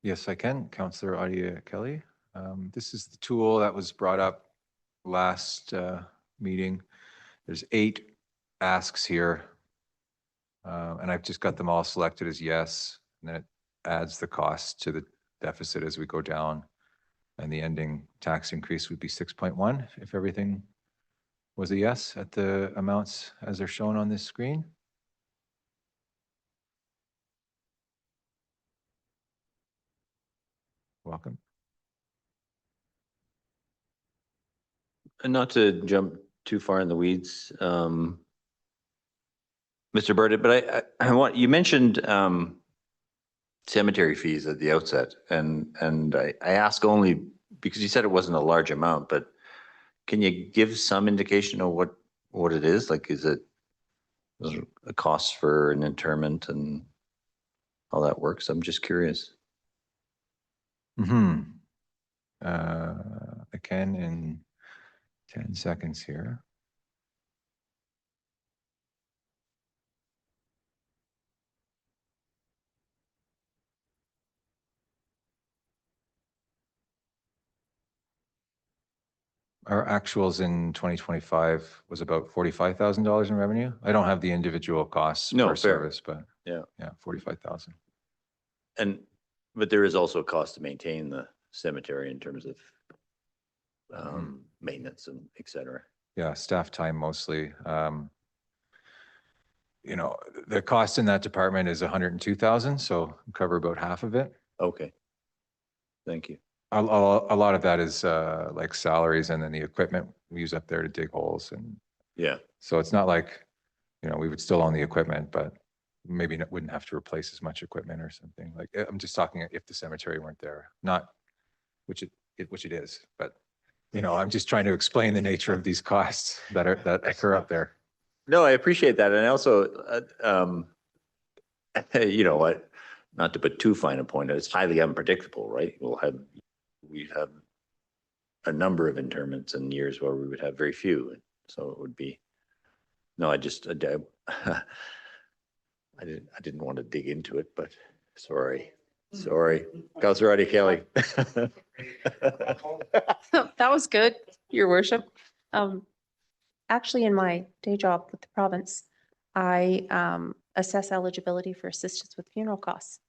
Yes, I can. Councillor Audie Kelly. This is the tool that was brought up last meeting. There's 8 asks here. And I've just got them all selected as yes, and then it adds the cost to the deficit as we go down. And the ending tax increase would be 6.1 if everything was a yes at the amounts as they're shown on this screen. Welcome. And not to jump too far in the weeds, Mr. Burdett, but I want, you mentioned cemetery fees at the outset, and I ask only because you said it wasn't a large amount, but can you give some indication of what it is? Like, is it a cost for an interment and how that works? I'm just curious. I can in 10 seconds here. Our actuals in 2025 was about $45,000 in revenue. I don't have the individual costs No, per fair. service, but Yeah. yeah, 45,000. But there is also a cost to maintain the cemetery in terms of maintenance and et cetera. Yeah, staff time mostly. You know, the cost in that department is 102,000, so cover about half of it. Okay. Thank you. A lot of that is like salaries and then the equipment we use up there to dig holes. And Yeah. so it's not like, you know, we would still own the equipment, but maybe wouldn't have to replace as much equipment or something. Like, I'm just talking if the cemetery weren't there, not which it is, but you know, I'm just trying to explain the nature of these costs that occur up there. No, I appreciate that. And also, you know what, not to put too fine a point, it's highly unpredictable, right? We have a number of interments in years where we would have very few. So it would be, no, I didn't want to dig into it, but sorry. Councillor Audie Kelly. That was good, Your Worship. Actually, in my day job with the province, I assess eligibility for assistance with funeral costs.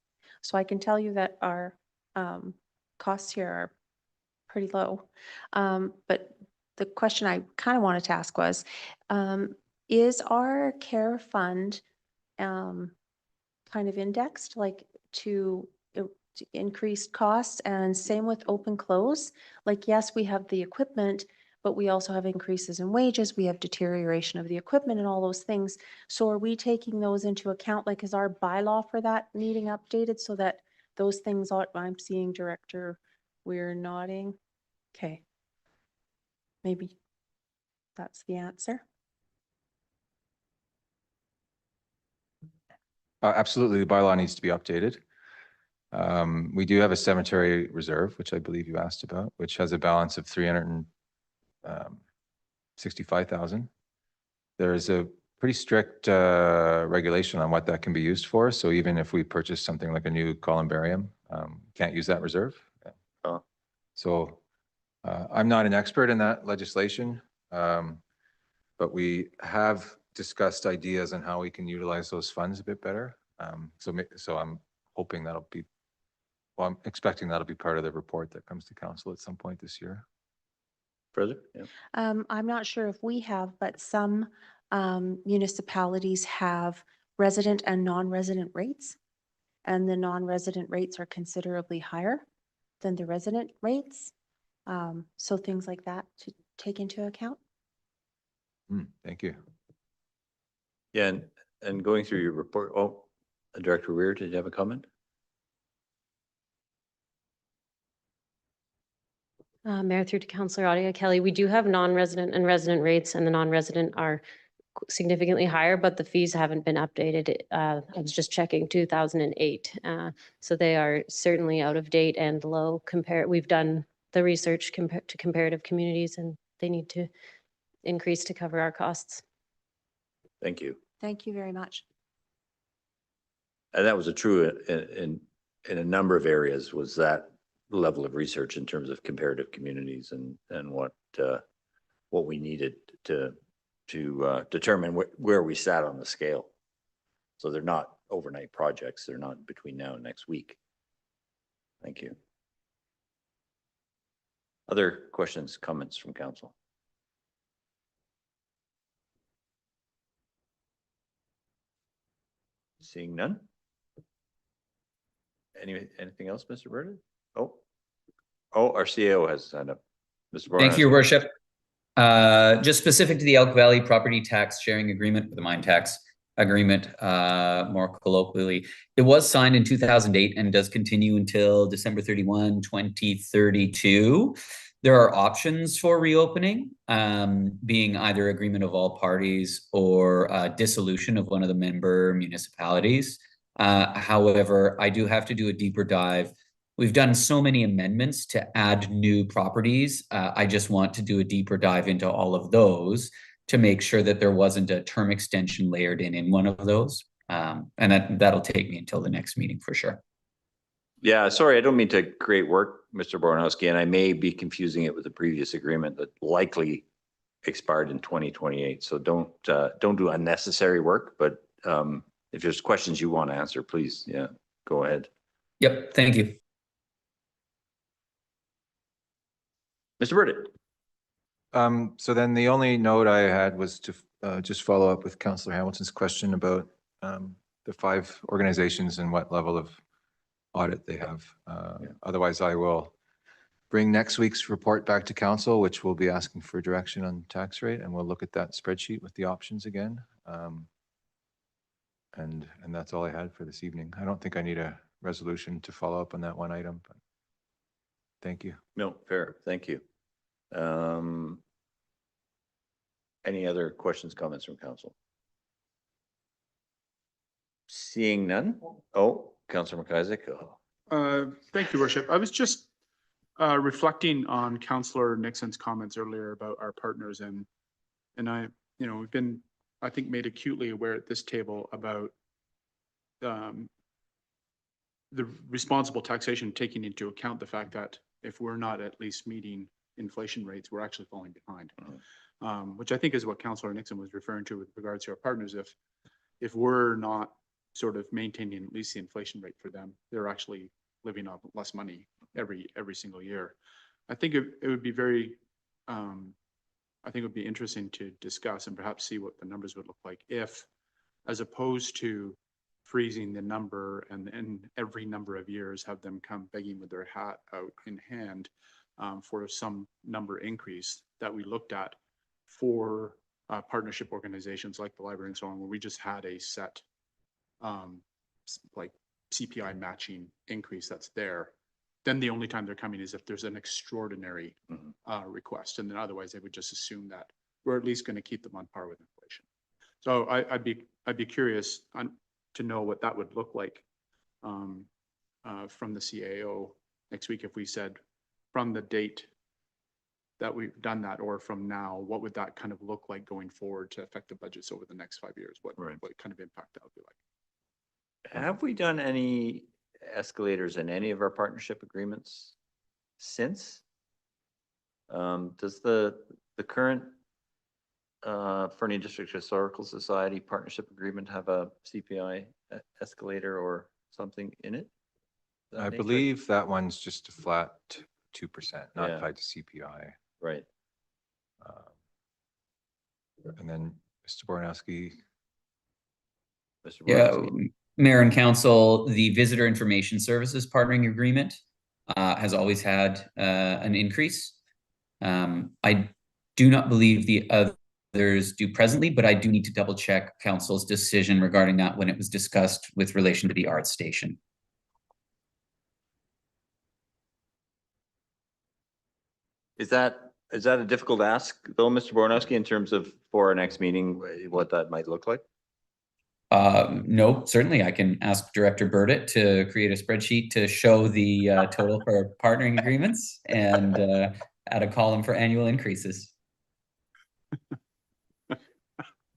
So I can tell you that our costs here are pretty low. But the question I kind of wanted to ask was, is our care fund kind of indexed like to increased costs, and same with open close? Like, yes, we have the equipment, but we also have increases in wages, we have deterioration of the equipment and all those things. So are we taking those into account? Like, is our bylaw for that needing updated so that those things are, I'm seeing Director Weir nodding. Okay. Maybe that's the answer. Absolutely, the bylaw needs to be updated. We do have a cemetery reserve, which I believe you asked about, which has a balance of 365,000. There is a pretty strict regulation on what that can be used for. So even if we purchase something like a new columbarium, can't use that reserve. Oh. So I'm not an expert in that legislation, but we have discussed ideas on how we can utilize those funds a bit better. So I'm hoping that'll be, well, I'm expecting that'll be part of the report that comes to council at some point this year. Further? Yeah. I'm not sure if we have, but some municipalities have resident and non-resident rates. And the non-resident rates are considerably higher than the resident rates. So things like that to take into account. Thank you. Yeah, and going through your report, Director Weir, did you have a comment? Mayor through to Councillor Audia Kelly, we do have non-resident and resident rates, and the non-resident are significantly higher, but the fees haven't been updated. I was just checking 2008. So they are certainly out of date and low we've done the research compared to comparative communities, and they need to increase to cover our costs. Thank you. Thank you very much. And that was true in a number of areas, was that level of research in terms of comparative communities and what we needed to determine where we sat on the scale. So they're not overnight projects. They're not between now and next week. Thank you. Other questions, comments from council? Seeing none? Anything else, Mr. Burden? Oh, our CAO has signed up. Mr. Barnes. Thank you, Your Worship. Just specific to the Elk Valley property tax sharing agreement, or the mine tax agreement, more colloquially, it was signed in 2008 and does continue until December 31, 2032. There are options for reopening, being either agreement of all parties or dissolution of one of the member municipalities. However, I do have to do a deeper dive. We've done so many amendments to add new properties. I just want to do a deeper dive into all of those to make sure that there wasn't a term extension layered in one of those. And that'll take me until the next meeting for sure. Yeah, sorry, I don't mean to create work, Mr. Bornowski, and I may be confusing it with the previous agreement that likely expired in 2028. So don't do unnecessary work, but if there's questions you want to answer, please, yeah, go ahead. Yep, thank you. Mr. Burdick. So then the only note I had was to just follow up with Councillor Hamilton's question about the 5 organizations and what level of audit they have. Otherwise, I will bring next week's report back to council, which will be asking for direction on tax rate, and we'll look at that spreadsheet with the options again. And that's all I had for this evening. I don't think I need a resolution to follow up on that one item, but thank you. No, fair. Thank you. Any other questions, comments from council? Seeing none? Oh, Councillor McIsaac. Thank you, Worship. I was just reflecting on Councillor Nixon's comments earlier about our partners, and we've been, I think, made acutely aware at this table about the responsible taxation, taking into account the fact that if we're not at least meeting inflation rates, we're actually falling behind, which I think is what Councillor Nixon was referring to with regards to our partners. If we're not sort of maintaining at least the inflation rate for them, they're actually living off less money every single year. I think it would be very, I think it would be interesting to discuss and perhaps see what the numbers would look like if, as opposed to freezing the number and every number of years have them come begging with their hat out in hand for some number increase, that we looked at for partnership organizations like the library and so on, where we just had a set like CPI matching increase that's there. Then the only time they're coming is if there's an extraordinary request, and then otherwise they would just assume that we're at least going to keep them on par with inflation. So I'd be curious on to know what that would look like from the CAO next week. If we said from the date that we've done that, or from now, what would that kind of look like going forward to affect the budgets over the next 5 years? What kind of impact that would be like? Have we done any escalators in any of our partnership agreements since? Does the current Fernie District Historical Society partnership agreement have a CPI escalator or something in it? I believe that one's just a flat 2%, not Yeah. tied to CPI. Right. And then Mr. Bornowski. Mr. Yeah, Borowski? Mayor and Council, the Visitor Information Services Partnering Agreement has always had an increase. I do not believe the others do presently, but I do need to double check Council's decision regarding that when it was discussed with relation to the art station. Is that a difficult ask though, Mr. Bornowski, in terms of for our next meeting, what that might look like? No, certainly I can ask Director Burdett to create a spreadsheet to show the total for partnering agreements and add a column for annual increases.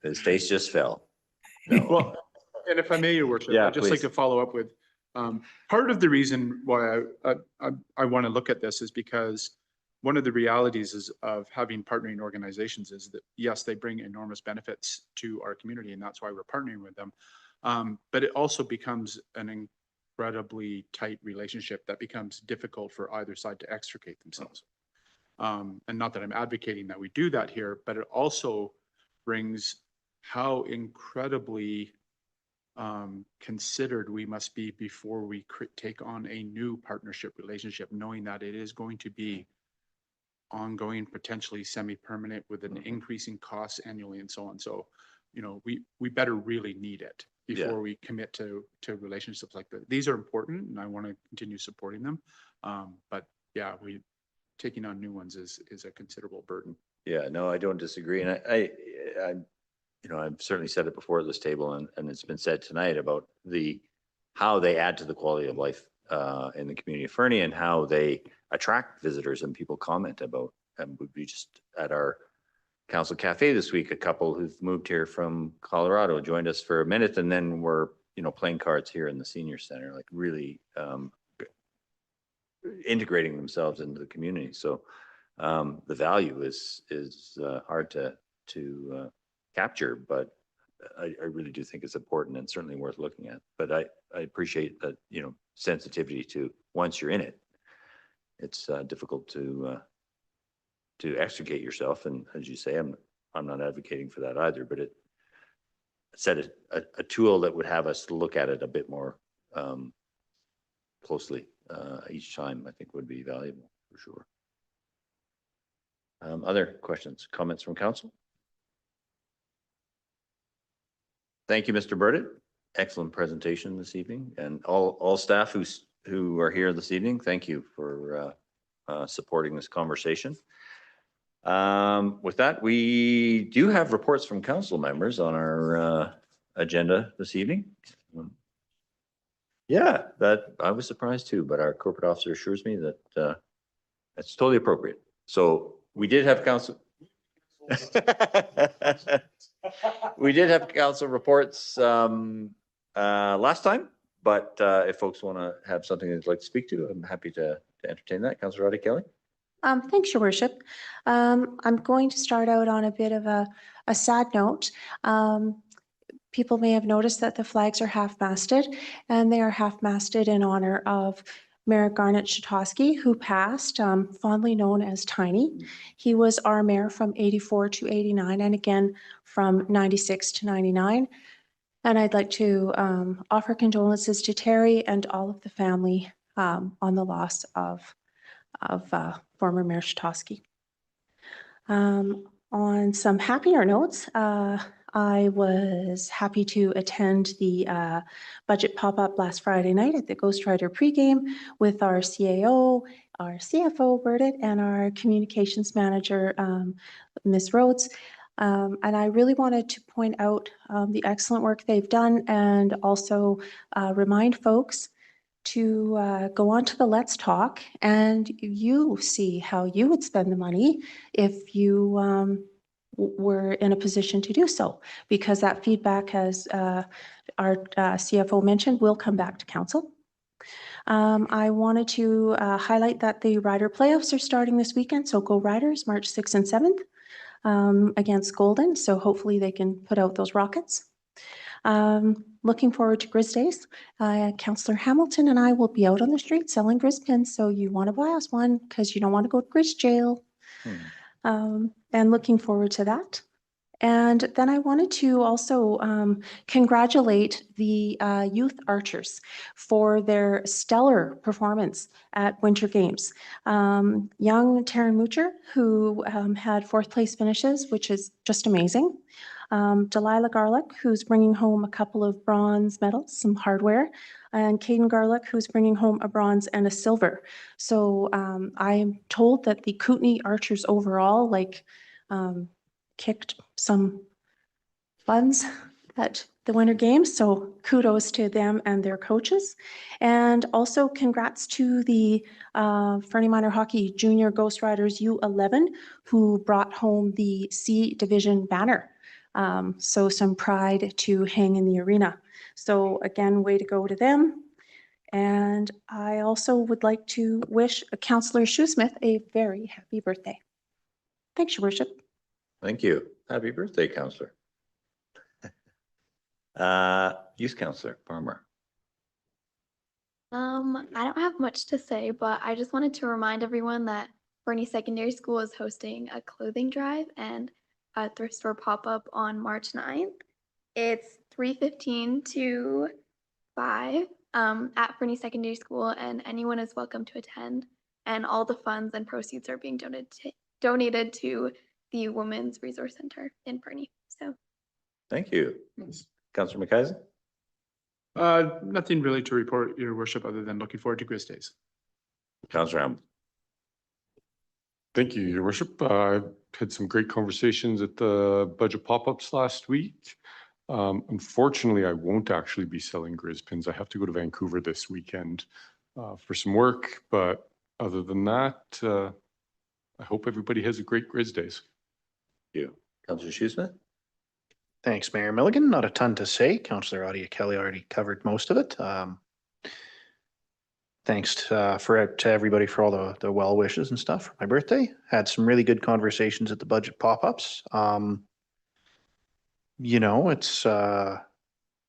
His face just fell. No. Well, and if I may, Your Worship, Yeah, I'd just like please. to follow up with, part of the reason why I want to look at this is because one of the realities of having partnering organizations is that, yes, they bring enormous benefits to our community, and that's why we're partnering with them. But it also becomes an incredibly tight relationship that becomes difficult for either side to extricate themselves. And not that I'm advocating that we do that here, but it also brings how incredibly considered we must be before we take on a new partnership relationship, knowing that it is going to be ongoing, potentially semi-permanent, with an increasing cost annually and so on. So, you know, we better really need it before we commit to relationships like that. These are important, and I want to continue supporting them. But yeah, taking on new ones is a considerable burden. Yeah, no, I don't disagree. And I you know, I've certainly said it before at this table, and it's been said tonight about how they add to the quality of life in the community of Fernie, and how they attract visitors and people comment about. And we just at our council cafe this week, a couple who've moved here from Colorado joined us for a minute, and then were, you know, playing cards here in the senior center, like really integrating themselves into the community. So the value is hard to capture, but I really do think it's important and certainly worth looking at. But I appreciate that, you know, sensitivity to once you're in it, it's difficult to extricate yourself. And as you say, I'm not advocating for that either, but it said a tool that would have us look at it a bit more closely each time, I think would be valuable for sure. Other questions, comments from council? Thank you, Mr. Burdett. Excellent presentation this evening, and all staff who are here this evening. Thank you for supporting this conversation. With that, we do have reports from council members on our agenda this evening. Yeah, that I was surprised too, but our corporate officer assures me that that's totally appropriate. So we did have council. We did have council reports last time, but if folks want to have something they'd like to speak to, I'm happy to entertain that. Councillor Oddie Kelly. Thanks, Your Worship. I'm going to start out on a bit of a sad note. People may have noticed that the flags are half-masted, and they are half-masted in honor of Mayor Garnet Shatosky, who passed, fondly known as Tiny. He was our mayor from 84 to 89, and again from 96 to 99. And I'd like to offer condolences to Terry and all of the family on the loss of former Mayor Shatosky. On some happier notes, I was happy to attend the budget pop-up last Friday night at the Ghost Rider pregame with our CAO, our CFO, Burdett, and our communications manager, Ms. Rhodes. And I really wanted to point out the excellent work they've done and also remind folks to go on to the Let's Talk and you see how you would spend the money if you were in a position to do so. Because that feedback, as our CFO mentioned, will come back to council. I wanted to highlight that the Rider playoffs are starting this weekend. So go Riders, March 6th and 7th against Golden. So hopefully they can put out those rockets. Looking forward to Grizz Days. Councillor Hamilton and I will be out on the street selling Grizz pins. So you want to buy us one because you don't want to go to Grizz jail. And looking forward to that. And then I wanted to also congratulate the youth archers for their stellar performance at Winter Games. Young Taryn Moocher, who had 4th place finishes, which is just amazing. Delilah Garlick, who's bringing home a couple of bronze medals, some hardware, and Caden Garlick, who's bringing home a bronze and a silver. So I'm told that the Kootenai archers overall, kicked some funds at the Winter Games. So kudos to them and their coaches. And also congrats to the Fernie Minor Hockey Junior Ghost Riders U11 who brought home the C Division banner. So some pride to hang in the arena. So again, way to go to them. And I also would like to wish Councillor Shoesmith a very happy birthday. Thanks, Your Worship. Thank you. Happy birthday, Councillor. Youth Councillor Farmer. I don't have much to say, but I just wanted to remind everyone that Fernie Secondary School is hosting a clothing drive and a thrift store pop-up on March 9th. It's 3:15 to 5 at Fernie Secondary School, and anyone is welcome to attend. And all the funds and proceeds are being donated to the Women's Resource Center in Fernie. So, Thank you. Councillor McKaiser. Nothing really to report, Your Worship, other than looking forward to Grizz Days. Councillor Hamilton. Thank you, Your Worship. I had some great conversations at the budget pop-ups last week. Unfortunately, I won't actually be selling Grizz pins. I have to go to Vancouver this weekend for some work. But other than that, I hope everybody has a great Grizz Days. Thank you. Councillor Shoesmith. Thanks, Mayor Milligan. Not a ton to say. Councillor Audia Kelly already covered most of it. Thanks to everybody for all the well wishes and stuff for my birthday. Had some really good conversations at the budget pop-ups. It's the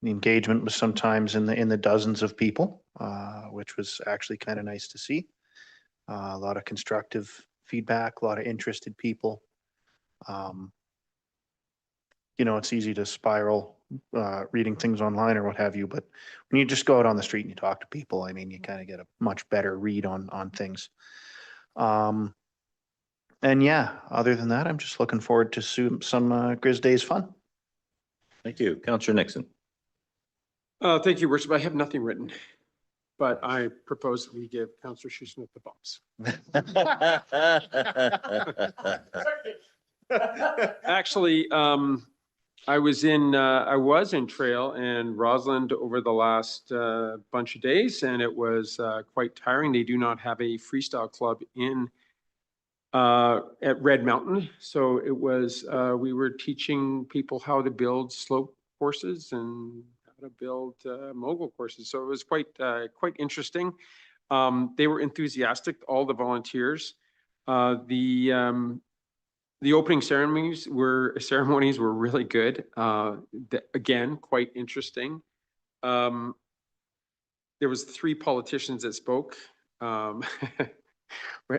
engagement was sometimes in the dozens of people, which was actually kind of nice to see. A lot of constructive feedback, a lot of interested people. It's easy to spiral reading things online or what have you, but when you just go out on the street and you talk to people, I mean, you kind of get a much better read on things. And yeah, other than that, I'm just looking forward to some Grizz Days fun. Thank you. Councillor Nixon. Thank you, Worship. I have nothing written, but I propose that we give Councillor Shoesmith the bumps. Actually, I was in Trail and Roslyn over the last bunch of days, and it was quite tiring. They do not have a freestyle club at Red Mountain. So it was, we were teaching people how to build slope courses and how to build mogul courses. So it was quite interesting. They were enthusiastic, all the volunteers. The opening ceremonies were really good. Again, quite interesting. There was 3 politicians that spoke.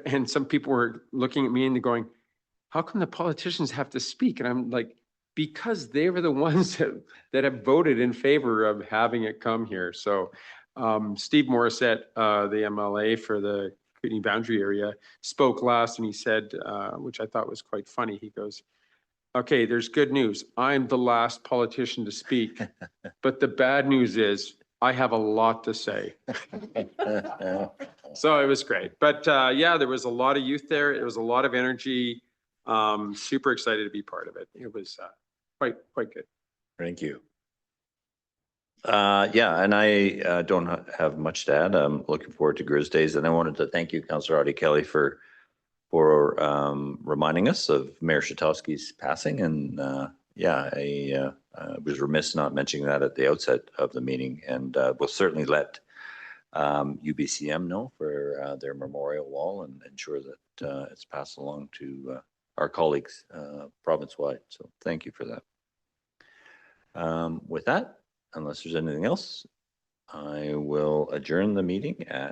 And some people were looking at me and going, how come the politicians have to speak? And I'm like, because they were the ones that have voted in favor of having it come here. So Steve Morissette, the MLA for the Kootenai boundary area, spoke last, and he said, which I thought was quite funny, he goes, okay, there's good news. I'm the last politician to speak, but the bad news is I have a lot to say. So it was great. But yeah, there was a lot of youth there. There was a lot of energy. Super excited to be part of it. It was quite good. Thank you. Yeah, and I don't have much to add. I'm looking forward to Grizz Days, and I wanted to thank you, Councillor Audie Kelly, for reminding us of Mayor Shatowski's passing. And yeah, I was remiss not mentioning that at the outset of the meeting, and we'll certainly let UBCM know for their memorial wall and ensure that it's passed along to our colleagues province-wide. So thank you for that. With that, unless there's anything else, I will adjourn the meeting at